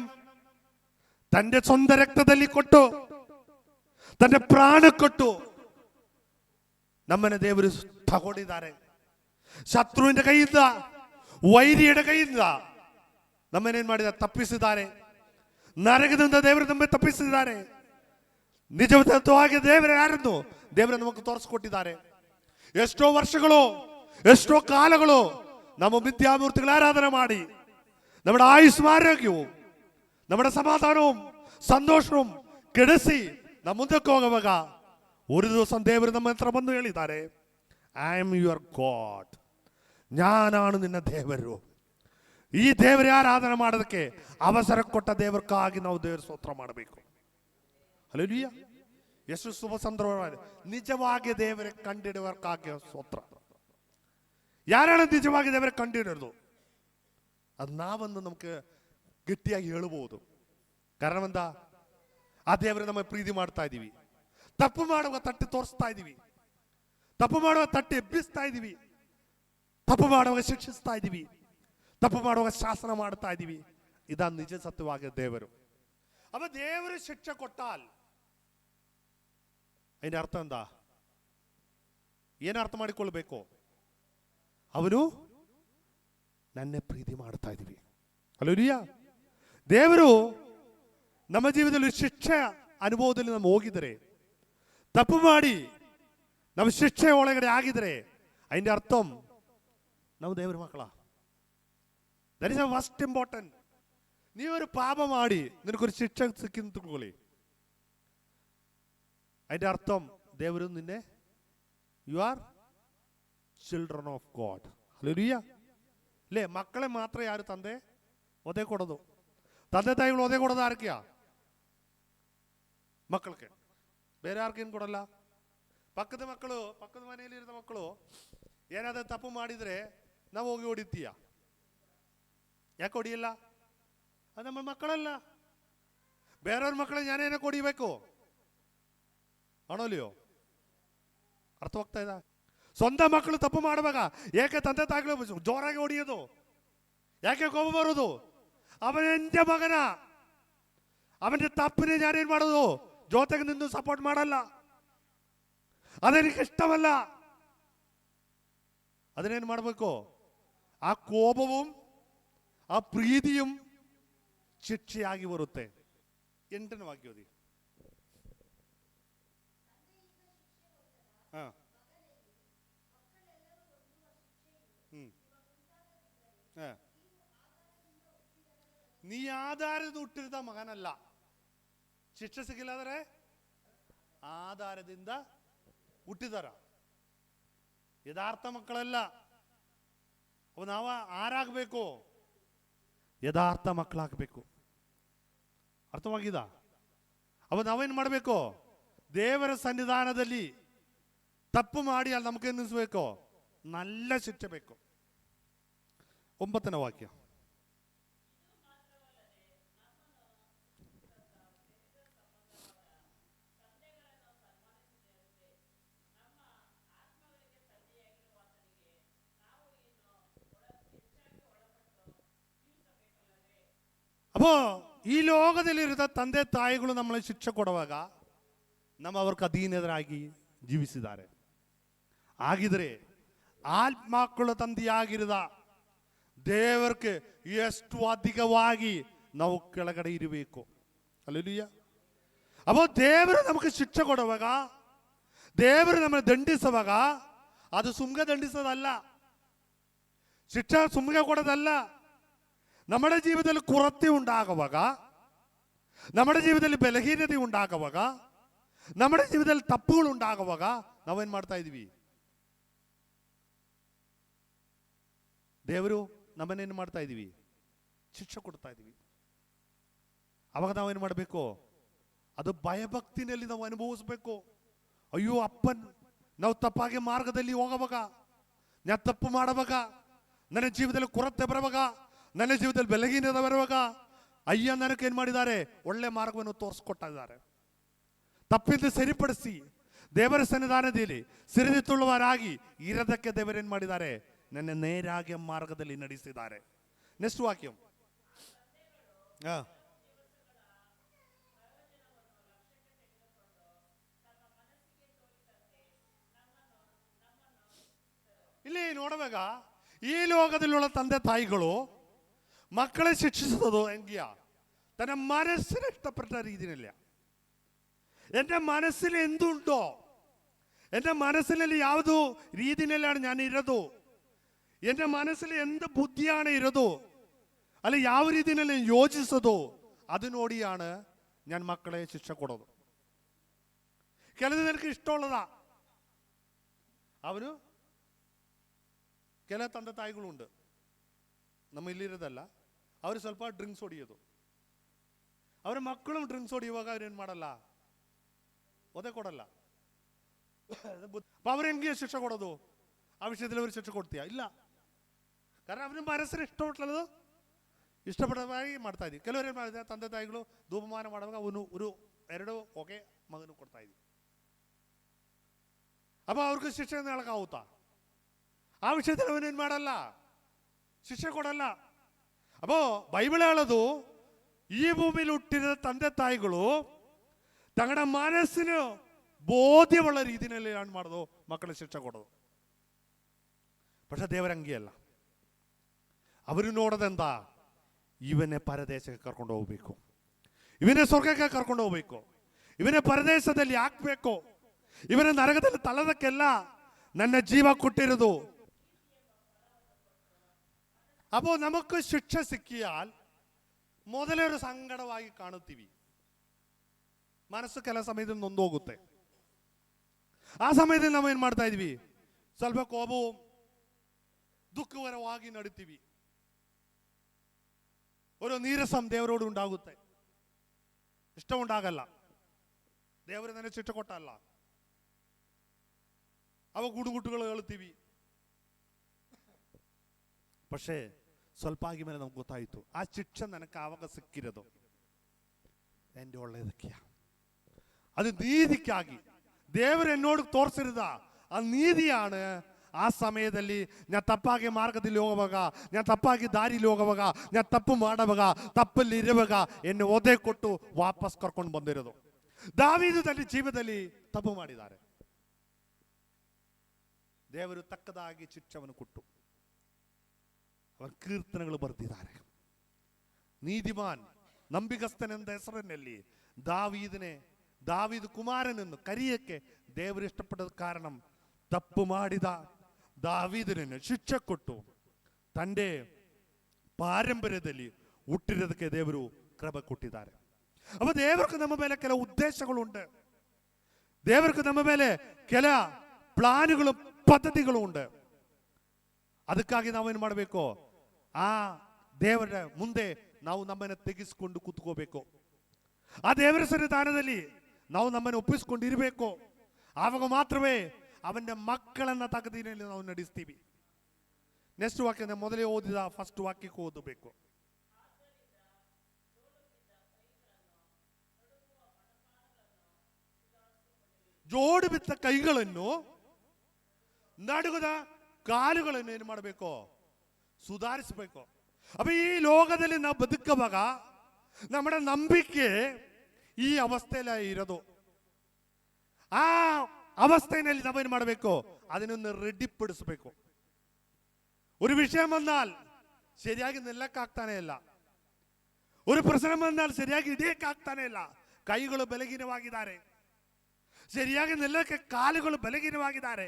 ತನ್ನ ಸ್ವಂತ ರಕ್ತದಲ್ಲಿ ಕೊಟ್ಟು, ತನ್ನ ಪ್ರಾಣ ಕೊಟ್ಟು ನಮ್ಮನ್ನ ದೇವರು ತಗೊಂಡಿದ್ದಾರೆ. ಶತ್ರುವಿನ ಕೈಯಿಂದ, ವೈರಿಯರ ಕೈಯಿಂದ ನಮ್ಮನ್ನೇನ್ ಮಾಡಿದ್ದಾರೆ? ತಪ್ಪಿಸಿದ್ದಾರೆ. ನರಕದಿಂದ ದೇವರು ನಮ್ಮನ್ನು ತಪ್ಪಿಸಿದ್ದಾರೆ. ನಿಜವಾಗಿ ದೇವರು ಯಾರನ್ನು ದೇವರು ನಮಗೆ ತೋರಿಸ್ಕೊಟ್ಟಿದ್ದಾರೆ. ಎಷ್ಟೋ ವರ್ಷಗಳು, ಎಷ್ಟೋ ಕಾಲಗಳು ನಮ್ಮ ಮಿಥ್ಯಾಮೂರ್ತಿಗಳ ಆರಾಧನೆ ಮಾಡಿ നമ്മുടെ ആയുസ്സും ആരോഗ്യവും നമ്മുടെ സമാധാനവും സന്തോഷവും ಕೆಡಿಸಿ ನಮ್ಮ ಮುಂದಕ್ಕೆ ಹೋಗುವಾಗ ഒരു ദിവസം ದೇವರು ನಮ್ಮ ಹತ್ರ ಬಂದು ಹೇಳಿದ್ದಾರೆ, ಐ ಆಮ್ ಯುವರ್ ಗಾಡ್, ഞാനാണ് ನಿನ್ನ ದೇವರು. ಈ ದೇವರ ಆರಾಧನೆ ಮಾಡೋದಕ್ಕೆ ಅವಸರ ಕೊಟ್ಟ ದೇವರಿಗಾಗಿ ನಾವು ದೇವರ ಸ್ತೋತ್ರ ಮಾಡಬೇಕು. ಹಲ್ಲೆಲೂಯಾ. ಎಷ್ಟು ಶುಭ ಸಂದರ್ಭ. ನಿಜವಾಗಿ ದೇವರ ಕಂಡಿಡುವರ್ಕಾಗಿ ಸ್ತೋತ್ರ. ಯಾರಾണ് ನಿಜವಾಗಿ ದೇವರ ಕಂಡಿಡಿಯೋದು? ಅದು ನಾವೊಂದು ನಮಗೆ ಗಟ್ಟಿಯಾಗಿ ಹೇಳಬಹುದು. ಕಾರಣ ಎಂದ? ಆ ದೇವರು ನಮ್ಮ ಪ್ರೀತಿ ಮಾಡ್ತಾ ಇದೀವಿ. ತಪ್ಪು ಮಾಡುವ ತಟ್ಟಿ ತೋರಿಸ್ತಾ ಇದೀವಿ, ತಪ್ಪು ಮಾಡುವ ತಟ್ಟಿ ಎಬ್ಬಿಸ್ತಾ ಇದೀವಿ, ತಪ್ಪು ಮಾಡುವಾಗ ಶಿಕ್ಷಿಸ್ತಾ ಇದೀವಿ, ತಪ್ಪು ಮಾಡುವಾಗ ಶಾಸನ ಮಾಡ್ತಾ ಇದೀವಿ. ಇದ ನಿಜ ಸತ್ಯವಾಗಿ ದೇವರು. ಅವ ದೇವರು ಶಿಕ್ಷೆ ಕೊಟ್ಟಾಲ್ അതിന്റെ ಅರ್ಥ ಎಂದ? ಏನು ಅರ್ಥ ಮಾಡಿಕೊಳ್ಬೇಕು? ಅವನು ನನ್ನೇ ಪ್ರೀತಿ ಮಾಡ್ತಾ ಇದೀವಿ. ಹಲ್ಲೆಲೂಯ. ದೇವರು ನಮ್ಮ ಜೀವಿತದಲ್ಲಿ ಶಿಕ್ಷೆ ಅನುಭವದಲ್ಲಿ ನಾವು ಹೋಗಿದರೆ, ತಪ್ಪು ಮಾಡಿ ನಮ್ಮ ಶಿಕ್ಷೆ ಒಳಗಡೆ ಆಗಿದ್ರೆ അതിന്റെ ಅರ್ಥം ನಾವು ದೇವರ ಮಕ್ಕಳ. That is first important. ನೀವೊരു ಪಾಪ ಮಾಡಿ ನಿನക്കൊരു ಶಿಕ್ಷೆ ಸಿಕ್ಕಿಂತ ತಿಳ್ಕೊಳ್ಳಿ, അതിന്റെ ಅರ್ಥം ದೇವರು ನಿನ್ನೆ you are children of God. Hallelujah. ಅಲ್ಲೇ ಮಕ್ಕಳೇ ಮಾತ್ರ ಯಾರು ತಂದೆ ಒದೆ ಕೊಡೋದು? ತಂದೆ ತಾಯಿಗಳು ಒದೆ ಕೊಡೋದು ಯಾರಕ್ಕೆಯಾ? ಮಕ್ಕಳಿಗೆ. ಬೇರೆ ಯಾರಿಗೇನು ಕೊಡಲ್ಲ. ಪಕ್ಕದ ಮಕ್ಕಳು, ಪಕ್ಕದ ಮನೆಯಲ್ಲಿ ಇರೋ ಮಕ್ಕಳು ಏನಾದರೂ ತಪ್ಪು ಮಾಡಿದ್ರೆ ನಾವು ಹೋಗಿ ಹೊಡಿತೀಯ. ಯಾಕೆ ಹೊಡಿಯಲ್ಲ? ಅದು ನಮ್ಮ ಮಕ್ಕಳಲ್ಲ. ಬೇರೆಯವ್ರ ಮಕ್ಕಳು ഞാನೇನಕ್ಕೆ ಹೊಡಿಬೇಕು? ಆಣೋಲಿಯೋ? ಅರ್ಥವಾಗ್ತಾ ಇದೆ? ಸ್ವಂತ ಮಕ್ಕಳು ತಪ್ಪು ಮಾಡುವಾಗ ಏಕೆ ತಂದೆ ತಾಯಿಗಳು ಜೋರಾಗಿ ಹೊಡಿಯೋದು? ಯಾಕೆ ಕೋಪ ಬರೋದು? ಅವನೆಂತ ಮಗನ, ಅವನ ತಪ್ಪನೇ ഞാನೇನ್ ಮಾಡೋದು? ಜೊತೆಗೆ ನಿಂದು ಸಪೋರ್ಟ್ ಮಾಡಲ್ಲ, ಅದೇನಿಗೆ ಇಷ್ಟವಲ್ಲ. ಅದನ್ನೇನು ಮಾಡಬೇಕು? ಆ ಕೋಪവും ಆ ಪ್ರೀತಿയും ಶಿಕ್ಷೆಯಾಗಿ ಬರುತ್ತೆ. 8ನೇ ವಾಕ್ಯ ಓದಿ. ನೀ ಆಧಾರದ ಹುಟ್ಟಿದ ಮಗನಲ್ಲ. ಶಿಕ್ಷೆ ಸಿಗಿಲ್ಲಾದ್ರೆ ಆಧಾರದಿಂದ ಹುಟ್ಟಿದಾರ. ಯಥಾರ್ಥ ಮಕ್ಕಳಲ್ಲ. ಅವ ನಾವು ಆರಾಗಬೇಕು, ಯಥಾರ್ಥ ಮಕ್ಕಳಾಗಬೇಕು. ಅರ್ಥವಾಗಿದ? ಅವ ನಾವೇನು ಮಾಡಬೇಕು? ದೇವರ ಸನ್ನಿಧಾನದಲ್ಲಿ ತಪ್ಪು ಮಾಡಿ ಅಲ್ಲಿ ನಮಗೆ ನಿಲ್ಲಿಸಬೇಕು, നല്ല ಶಿಕ್ಷೆ ಬೇಕು. 9ನೇ ವಾಕ್ಯ. ಅಪ್ಪೋ ಈ ಲೋಕದಲ್ಲಿರುವ ತಂದೆ ತಾಯಿಗಳು ನಮ್ಮಲ್ಲಿ ಶಿಕ್ಷೆ ಕೊಡುವಾಗ ನಮ್ಮ ಅವർക്ക് ಅಧೀನರಾಗಿ ಜೀವಿಸಿದ್ದಾರೆ. ಆಗಿದ್ರೆ ಆತ್ಮಕ್ಕಳ ತಂದೆಯಾಗಿರದ ದೇವರಿಗೆ ಎಷ್ಟು ಅಧಿಕವಾಗಿ ನಾವು ಕೆಳಗಡೆ ಇರಬೇಕು. ಹಲ್ಲೆಲೂಯ. ಅಪ್ಪೋ ದೇವರು ನಮಗೆ ಶಿಕ್ಷೆ ಕೊಡುವಾಗ, ದೇವರು ನಮ್ಮನ್ನು ದಂಡಿಸುವಾಗ ಅದು ಸುಮ್ಗೆ ದಂಡಿಸೋದಲ್ಲ, ಶಿಕ್ಷೆ ಸುಮ್ಗೆ ಕೊಡೋದಲ್ಲ. നമ്മുടെ ಜೀವನದಲ್ಲಿ ಕೊರತೆ ಉಂಟಾಗುವಾಗ, നമ്മുടെ ಜೀವನದಲ್ಲಿ ಬಲಹೀನತೆ ಉಂಟಾಗುವಾಗ, നമ്മുടെ ಜೀವನದಲ್ಲಿ ತಪ್ಪುಗಳು ಉಂಟಾಗುವಾಗ ನಾವೇನ್ ಮಾಡ್ತಾ ಇದೀವಿ? ದೇವರು ನಮ್ಮನ್ನೇನು ಮಾಡ್ತಾ ಇದೀವಿ? ಶಿಕ್ಷೆ ಕೊಡ್ತಾ ಇದೀವಿ. ಅವಾಗ ನಾವೇನು ಮಾಡಬೇಕು? ಅದು ಭಯಭಕ್ತಿನಲ್ಲಿ ನಾವು ಅನುಭವಿಸ್ಬೇಕು. ಅಯ್ಯೋ ಅಪ್ಪನ್ ನಾವು ತಪ್ಪಾಗಿ ಮಾರ್ಗದಲ್ಲಿ ಹೋಗುವಾಗ, ನಾನು ತಪ್ಪು ಮಾಡುವಾಗ, ನನ್ನ ಜೀವನದಲ್ಲಿ ಕೊರತೆ ಬರುವಾಗ, ನನ್ನ ಜೀವನದಲ್ಲಿ ಬೆಳಗಿನದ ಬರುವಾಗ ಅಯ್ಯ ನನಗೇನು ಮಾಡಿದ್ದಾರೆ? ಒಳ್ಳೆ ಮಾರ್ಗವನ್ನು ತೋರಿಸ್ಕೊಟ್ಟಿದ್ದಾರೆ. ತಪ್ಪಿಂದ ಸರಿಪಡಿಸಿ ದೇವರ ಸನ್ನಿಧಾನದಲ್ಲಿ ಸಿರಿದಿತ್ತುಳ್ಳವರಾಗಿ ಇರೋದಕ್ಕೆ ದೇವರೇನು ಮಾಡಿದ್ದಾರೆ? ನನ್ನ ನೇರಾಗಿ ಮಾರ್ಗದಲ್ಲಿ ನಡೆಸಿದ್ದಾರೆ. ನೆಕ್ಸ್ಟ್ ವಾಕ್ಯ. ಇಲ್ಲಿ ನೋಡುವಾಗ ಈ ಲೋಕದಲ್ಲಿರುವ ತಂದೆ ತಾಯಿಗಳು മക്കളെ ശിക്ഷിച്ചതോ എങ്കിയ തന്റെ മനസ്സിന് ഇഷ്ടപ്പെട്ട രീതിയിലല്ല. എൻ്റെ മനസ്സിൽ എന്തുണ്ടോ, എൻ്റെ മനസ്സിನಲ್ಲಿ ಯಾವುದು ರೀತಿಯಲ್ಲಾണ് ഞാൻ ಇರೋದು, എൻ്റെ മനസ്സിൽ എന്ത് ബുദ്ധിയാണ് ಇರೋದು, ಅಲ್ಲ ಯಾವ ರೀತಿಯಲ್ಲಿ ಯೋಚಿಸೋದು, ಅದು ನೋಡಿയാണ് ഞാൻ മക്കളെ ಶಿಕ್ಷೆ ಕೊಡೋದು. ಕೆಲವು ನನಗೆ ಇಷ್ಟമുള്ളതാ. ಅವನು ಕೆಲ ತಂದೆ ತಾಯಿಗಳುಂಟು, ನಮ್ಮ ಇಲ್ಲಿರೋದಲ್ಲ, ಅವರು ಸ್ವಲ್ಪ ಡ್ರಿಂಕ್ಸ್ ಹೊಡಿಯೋದು. ಅವರ ಮಕ್ಕಳು ಡ್ರಿಂಕ್ಸ್ ಹೊಡಿಯುವಾಗ ಅವ್ರೇನು ಮಾಡಲ್ಲ? ಒದೆ ಕೊಡಲ್ಲ. ಅವ್ರು ಹೆಂಗೆ ಶಿಕ್ಷೆ ಕೊಡೋದು? ಆ ವಿಷಯದಲ್ಲಿ ಅವ್ರಿಗೆ ಶಿಕ್ಷೆ ಕೊಡ್ತೀಯಾ? ಇಲ್ಲ. ಕಾರಣ ಅವ್ರ ಮನಸ್ಸಿನ ಇಷ್ಟಪಟ್ಟಲ್ಲದು, ಇಷ್ಟಪಡೋದಾಗಿ ಮಾಡ್ತಾ ಇದ್ದೀವಿ. ಕೆಲವರು ಏನು ಮಾಡಿದೆ? ತಂದೆ ತಾಯಿಗಳು ಧೂಪಮಾನ ಮಾಡುವಾಗ ಅವನು ಎರಡು ಹೊಗೆ ಮಗನು ಕೊಡ್ತಾ ಇದ್ವಿ. ಅಪ್ಪ ಅವ್ರಿಗೆ ಶಿಕ್ಷೆ ಹೇಳಕ್ಕಾಗುತ್ತಾ? ಆ ವಿಷಯದಲ್ಲಿ ಅವನೇನು ಮಾಡಲ್ಲ, ಶಿಕ್ಷೆ ಕೊಡಲ್ಲ. ಅಪ್ಪೋ ಬೈಬಲ್ ಹೇಳೋದು, ಈ ಭೂಮಿಲಿ ಹುಟ್ಟಿದ ತಂದೆ ತಾಯಿಗಳು ತങ്ങളുടെ ಮನಸ್ಸಿನ ಬೋಧ್ಯವುಳ್ಳ ರೀತಿಯಲ್ಲಿ ಏನು ಮಾಡೋದು? ಮಕ್ಕಳಿಗೆ ಶಿಕ್ಷೆ ಕೊಡೋದು. പക്ഷെ ದೇವರಂಗಿಯಲ್ಲ. ಅವರು ನೋಡೋದೆಂತ? ಇವನೇ ಪರದೇಶಕ್ಕೆ ಕರ್ಕೊಂಡು ಹೋಗ್ಬೇಕು, ಇವನೇ ಸ್ವರ್ಗಕ್ಕೆ ಕರ್ಕೊಂಡು ಹೋಗ್ಬೇಕು, ಇವನೇ ಪರದೇಶದಲ್ಲಿ ಹಾಕ್ಬೇಕು, ಇವನ ನರಕದಲ್ಲಿ ತಳ್ಳೋದಕ್ಕೆಲ್ಲ ನನ್ನ ಜೀವ ಕೊಟ್ಟಿರೋದು. അപ്പോൾ നമുക്ക് ശിക്ഷ ಸಿಕ್ಕಿಯಾൽ ಮೊದಲೇ ഒരു സങ്കടವಾಗಿ ಕಾಣುತ್ತೀವಿ. ಮನಸ್ಸು ಕೆಲ ಸಮಯದಲ್ಲಿ ನೊಂದೋಗುತ್ತೆ. ಆ ಸಮಯದಲ್ಲಿ ನಾವು ಏನು ಮಾಡ್ತಾ ಇದ್ವಿ? ಸ್ವಲ್ಪ ಕೋಪವು ದುಃಖಕರವಾಗಿ ನಡೀತೀವಿ. ഒരു നീരസം ದೇವരോട് ഉണ്ടാಗುತ್ತೆ. ಇಷ್ಟ ಉಂಟಾಗಲ್ಲ. ದೇವರು ನನಗೆ ಶಿಕ್ಷೆ ಕೊಟ್ಟಲ್ಲ. ಅವ ಗುಡುಗುಟ್ಟುಗಳು ಹೇಳ್ತೀವಿ. പക്ഷേ ಸ್ವಲ್ಪ ಆಗಿ ಮೇಲೆ ನಮ್ಗೆ ಗೊತ್ತಾಯಿತು, ಆ ಶಿಕ್ಷೆ ನನಗೆ ಆವಾಗ ಸಿಕ್ಕಿರೋದು എൻ്റെ ಒಳ್ಳೆಯದಕ್ಕೆ, ಅದು നീതിക്കാಗಿ ದೇವರು എന്നോട് ತೋರಿಸಿದ ಆ ನೀತಿയാണ്. ಆ ಸಮಯದಲ್ಲಿ ഞാൻ ತಪ್ಪಾಗಿ ಮಾರ್ಗದಲ್ಲಿ ಹೋಗುವಾಗ, ഞാൻ ತಪ್ಪಾಗಿ ದಾರಿಲಿ ಹೋಗುವಾಗ, ഞാൻ ತಪ್ಪು ಮಾಡುವಾಗ, ತಪ್ಪಲ್ಲಿ ಇರುವಾಗ ಎನ್ನು ಒದೆ ಕೊಟ್ಟು ವಾಪಸ್ ಕರ್ಕೊಂಡು ಬಂದಿರೋದು. ದಾವೀದು ತನ್ನ ಜೀವನದಲ್ಲಿ ತಪ್ಪು ಮಾಡಿದ್ದಾರೆ. ದೇವರು ತಕ್ಕದಾಗಿ ಶಿಕ್ಷೆಯನ್ನು ಕೊಟ್ಟು ಅವರ ಕೀರ್ತನೆಗಳು ಬರೆದಿದ್ದಾರೆ. ನೀತಿಮಾನ್ ನಂಬಿಗಸ್ತನೆಂದ ಹೆಸರಿನಲ್ಲಿ ದಾವೀದು ಕುಮಾರನನ್ನು ಕರೆಯಕ್ಕೆ ದೇವರು ಇಷ್ಟಪಟ್ಟದ ಕಾರಣ ತಪ್ಪು ಮಾಡಿದ ದಾವೀದನನ್ನು ಶಿಕ್ಷೆ ಕೊಟ್ಟು ತಂದೆ ಪಾರಂಪರ್ಯದಲ್ಲಿ ಹುಟ್ಟಿರೋದಕ್ಕೆ ದೇವರು ಕೃಪೆ ಕೊಟ್ಟಿದ್ದಾರೆ. ಅವ ದೇವರಿಗೆ ನಮ್ಮ ಮೇಲೆ ಕೆಲ ಉದ್ದೇಶಗಳುಂಟು. ದೇವರಿಗೆ ನಮ್ಮ ಮೇಲೆ ಕೆಲ ಪ್ಲಾನುಗಳು, ಪದ್ಧತಿಗಳು ಉಂಟು. ಅದಕ್ಕಾಗಿ ನಾವೇನು ಮಾಡಬೇಕು? ಆ ದೇವರ ಮುಂದೆ ನಾವು ನಮ್ಮನ್ನು ತೆಗೆಸಿಕೊಂಡು ಕೂತ್ಕೋಬೇಕು. ಆ ದೇವರ ಸನ್ನಿಧಾನದಲ್ಲಿ ನಾವು ನಮ್ಮನ್ನು ಒಪ್ಪಿಸ್ಕೊಂಡಿರಬೇಕು. ಆವಾಗ ಮಾತ್ರವೇ ಅವನ ಮಕ್ಕಳನ್ನ ತಗದಿನಲ್ಲಿ ನಾವು ನಡೆಸ್ತೀವಿ. ನೆಕ್ಸ್ಟ್ ವಾಕ್ಯ ಮೊದಲೇ ಓದಿದ ಫಸ್ಟ್ ವಾಕ್ಯಕ್ಕೆ ಓದಬೇಕು. ಜೋಡು ಬಿದ್ದ ಕೈಗಳನ್ನು, ನಡುಗದ ಕಾಲುಗಳನ್ನು ಏನು ಮಾಡಬೇಕು? ಸುಧಾರಿಸಬೇಕು. ಅಪ್ಪ, ಈ ಲೋಕದಲ್ಲಿ ನಾವು ಬದುಕುವಾಗ ನಮ್ಮ ನಂಬಿಕೆ ಈ ಅವಸ್ಥೆಯಲ್ಲಿ ಇರೋದು. ಆ ಅವಸ್ಥೆಯಲ್ಲಿ ನಾವೇನು ಮಾಡಬೇಕು? ಅದನ್ನು ರೆಡಿಪಡಿಸಬೇಕು. ഒരു വിഷയം വന്നാൽ ശരിയാക്കി നിലക്കാക്താനേ ഇല്ല. ഒരു പ്രശ്നം വന്നാൽ ശരിയാക്കി ഇടിയേക്കാക്താനേ ഇല്ല. ಕೈಗಳು ಬಲಹೀನವಾಗಿದ್ದಾರೆ, ಸರಿಯಾಗಿ ನಿಲ್ಲಕ್ಕೆ ಕಾಲುಗಳು ಬಲಹೀನವಾಗಿದ್ದಾರೆ.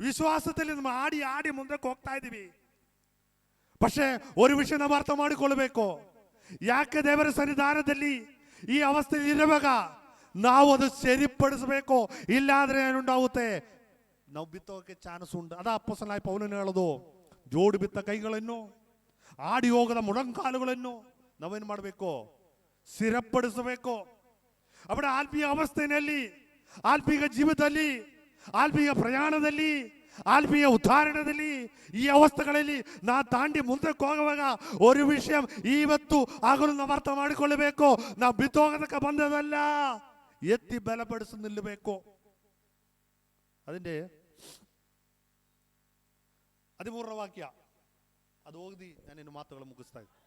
ವಿಶ್ವಾಸದಲ್ಲಿ ನಾವು ಆಡಿ ಆಡಿ ಮುಂದಕ್ಕೆ ಹೋಗ್ತಾ ಇದ್ದೀವಿ. പക്ഷേ ഒരു ವಿಷಯ ನಾವು ಅರ್ಥ ಮಾಡಿಕೊಳ್ಳಬೇಕು. ಯಾಕೆ ದೇವರ ಸನ್ನಿಧಾನದಲ್ಲಿ ಈ ಅವಸ್ಥೆಯಲ್ಲಿ ಇರುವಾಗ ನಾವು ಅದು ಸರಿಪಡಿಸಬೇಕು. ಇಲ್ಲಾಂದ್ರೆ ಏನುಂಟಾಗುತ್ತೆ? ನಾವು ಬಿತ್ತೋಕೆ ಚಾನ್ಸ್ ಉಂಟು. ಅದ ಅಪ್ಪೊಸ್ತಲನಾದ ಪೌಲನು ಹೇಳೋದು, ಜೋಡು ಬಿತ್ತ ಕೈಗಳನ್ನು, ಆಡಿ ಹೋಗದ ಮೊಣಕಾಲುಗಳನ್ನು ನಾವೇನು ಮಾಡಬೇಕು? ಸ್ಥಿರಪಡಿಸಬೇಕು. ಅವರ ಆತ್ಮೀಯ ಅವಸ್ಥೆಯಲ್ಲಿ, ಆತ್ಮೀಯ ಜೀವನದಲ್ಲಿ, ಆತ್ಮೀಯ ಪ್ರಯಾಣದಲ್ಲಿ, ಆತ್ಮೀಯ ಉದಾಹರಣೆಯಲ್ಲಿ ಈ ಅವಸ್ಥೆಗಳಲ್ಲಿ ನಾ ತಾಂಡಿ ಮುಂದಕ್ಕೆ ಹೋಗುವಾಗ ಒಂದು ವಿಷಯ ಇವತ್ತು ಆಗಲು ನಾವು ಅರ್ಥ ಮಾಡಿಕೊಳ್ಳಬೇಕು. ನಾವು ಬಿತ್ತೋಗೋದಕ್ಕೆ ಬಂದದಲ್ಲ, ಎತ್ತಿ ಬಲಪಡಿಸಿ ನಿಲ್ಲಬೇಕು. അതിൻ്റെ 13ರ ವಾಕ್ಯ ಅದು ಓದಿ ನಾನು ಇನ್ನು ಮಾತುಗಳು ಮುಗಿಸ್ತಾ ಇದ್ದೆ.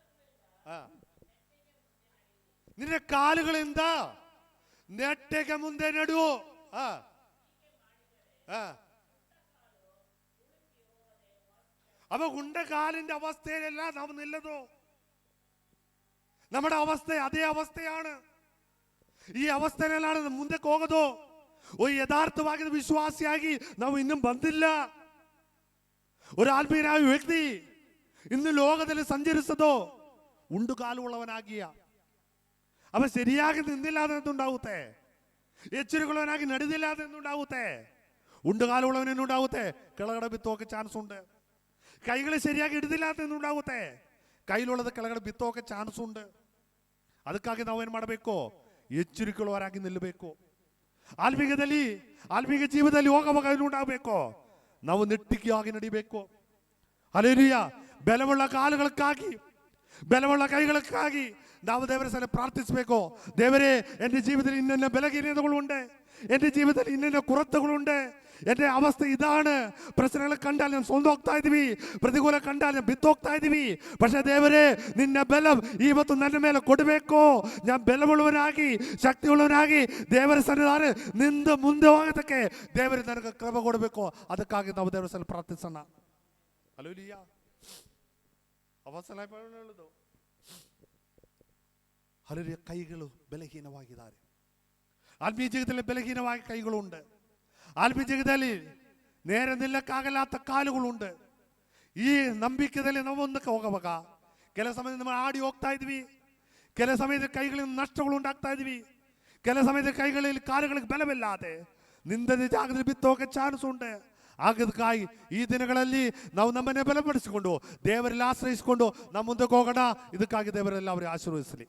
ನಿನ್ನ ಕಾಲುಗಳಿಂದ ನೆಟ್ಟಗೆ ಮುಂದೆ ನಡು. അപ്പൊ ഉണ്ടകാലിന്റെ അവസ്ഥയിലല്ല നാം നില്ലതോ. നമ്മുടെ അവസ്ഥ അതേ അവസ്ഥയാണ്. ഈ അവസ്ഥയിലാണ് ಮುಂದೆ ಹೋಗೋದು. ഒരു യഥാർത്ഥವಾಗಿ വിശ്വാസിയാಗಿ ನಾವು ಇನ್ನೂ ಬಂದಿಲ್ಲ. ഒരു ആത്മീയനായ വ്യക്തി ഇന്ന് ലോകത്തിൽ സഞ്ചരിച്ചതോ ഉണ്ടുകാലുള്ളവനാകിയ അവ ശരിയാಗಿ നിന്നില്ലാതെ എന്തുണ്ടാവുತ್ತೆ? ಎಚ್ಚರಿಕೊಳ್ಳವನಾಗಿ ನಡೆದಿല്ലാതെ എന്തുണ്ടാവുತ್ತೆ? ಉಂಡುಗಾಲುಳ್ಳವನೇನುಂಟಾಗುತ್ತೆ? ಕೆಳಗಡೆ ಬಿತ್ತೋಕೆ ಚಾನ್ಸ್ ಉಂಟು. ಕೈಗಳು ಸರಿಯಾಗಿ ಹಿಡಿದಿಲ್ಲ ಎಂದುಂಟಾಗುತ್ತೆ? ಕೈಲುಳ್ಳದ ಕೆಳಗಡೆ ಬಿತ್ತೋಕೆ ಚಾನ್ಸ್ ಉಂಟು. ಅದಕ್ಕಾಗಿ ನಾವೇನು ಮಾಡಬೇಕು? ಎಚ್ಚರಿಕೊಳ್ಳುವವರಾಗಿ ನಿಲ್ಲಬೇಕು. ಆಲ್ಮೀಗದಲ್ಲಿ, ಆಲ್ಮೀಗ ಜೀವನದಲ್ಲಿ ಹೋಗುವಾಗ ಏನುಂಟಾಗಬೇಕು? ನಾವು ನೆಟ್ಟಿಗೆಯಾಗಿ ನಡಿಬೇಕು. ಹಲ್ಲೆಲೂಯ. ಬಲವುಳ್ಳ ಕಾಲುಗಳಕ್ಕಾಗಿ, ಬಲವುಳ್ಳ ಕೈಗಳಕ್ಕಾಗಿ ನಾವು ದೇವರ ಸಲ ಪ್ರಾರ್ಥಿಸಬೇಕು. ದೇವರೇ, എൻ്റെ ജീവിതത്തിൽ ഇന്ന ബലഹീനതകളുണ്ട്, എൻ്റെ ജീവിതത്തിൽ ഇന്ന കുറവുകളുണ്ട്, എൻ്റെ അവസ്ഥ ഇതാണ്. പ്രശ്നങ്ങൾ കണ്ടാൽ ഞാൻ സ്വന്തം ಹೋಗ್ತಾ ಇದ್ದೀವಿ, ಪ್ರತಿಕೂಲ ಕಂಡಾൽ ഞാൻ ಬಿತ್ತೋಗ್ತಾ ಇದ್ದೀವಿ. പക്ഷേ ದೇವರೇ, ನಿನ್ನ ಬಲ ಇವತ್ತು ನನ್ನ ಮೇಲೆ ಕೊಡಬೇಕು. ഞാൻ ബലമുള്ളവനാಗಿ, ಶಕ್ತಿಯುಳ್ಳವನಾಗಿ ದೇವರ ಸನ್ನಿಧಾನ ನಿಂದ ಮುಂದೆ ಹೋಗೋದಕ್ಕೆ ದೇವರು ನನಗೆ ಕೃಪೆ ಕೊಡಬೇಕು. ಅದಕ್ಕಾಗಿ ನಾವು ದೇವರ ಸಲ ಪ್ರಾರ್ಥಿಸೋಣ. ಹಲ್ಲೆಲೂಯ. ಅವಸರ ಹೇಳೋದು, ಹಲ್ಲೆಲೂಯ. ಕೈಗಳು ಬಲಹೀನವಾಗಿದ್ದಾರೆ. ಆತ್ಮೀಯ ಜಗತ್ತಲ್ಲಿ ಬಲಹೀನವಾಗಿ ಕೈಗಳುಂಟು. ಆತ್ಮೀಯ ಜಗದಲ್ಲಿ ನೇರ ನಿಲ್ಲಕ್ಕಾಗಲಾತ ಕಾಲುಗಳುಂಟು. ಈ ನಂಬಿಕೆಯಲ್ಲಿ ನಾವು ಮುಂದಕ್ಕೆ ಹೋಗುವಾಗ ಕೆಲ ಸಮಯದಲ್ಲಿ ನಾವು ಆಡಿ ಹೋಗ್ತಾ ಇದ್ವಿ, ಕೆಲ ಸಮಯದಲ್ಲಿ ಕೈಗಳಿಂದ ನಷ್ಟಗಳು ಉಂಟಾಗ್ತಾ ಇದ್ವಿ, ಕೆಲ ಸಮಯದಲ್ಲಿ ಕೈಗಳಲ್ಲಿ ಕಾಲುಗಳಿಗೆ ಬಲವಿಲ್ಲದೆ ನಿಂದದ ಜಾಗದಲ್ಲಿ ಬಿತ್ತೋಕೆ ಚಾನ್ಸ್ ಉಂಟು. ಆಗದಕ್ಕಾಗಿ ಈ ದಿನಗಳಲ್ಲಿ ನಾವು ನಮ್ಮನ್ನೇ ಬಲಪಡಿಸಿಕೊಂಡು ದೇವರಲ್ಲಿ ಆಶ್ರಯಿಸಿಕೊಂಡು ನಮ್ಮ ಮುಂದಕ್ಕೆ ಹೋಗೋಣ. ಇದಕ್ಕಾಗಿ ದೇವರೆಲ್ಲ ಅವರಿಗೆ ಆಶೀರ್ವದಿಸಲಿ.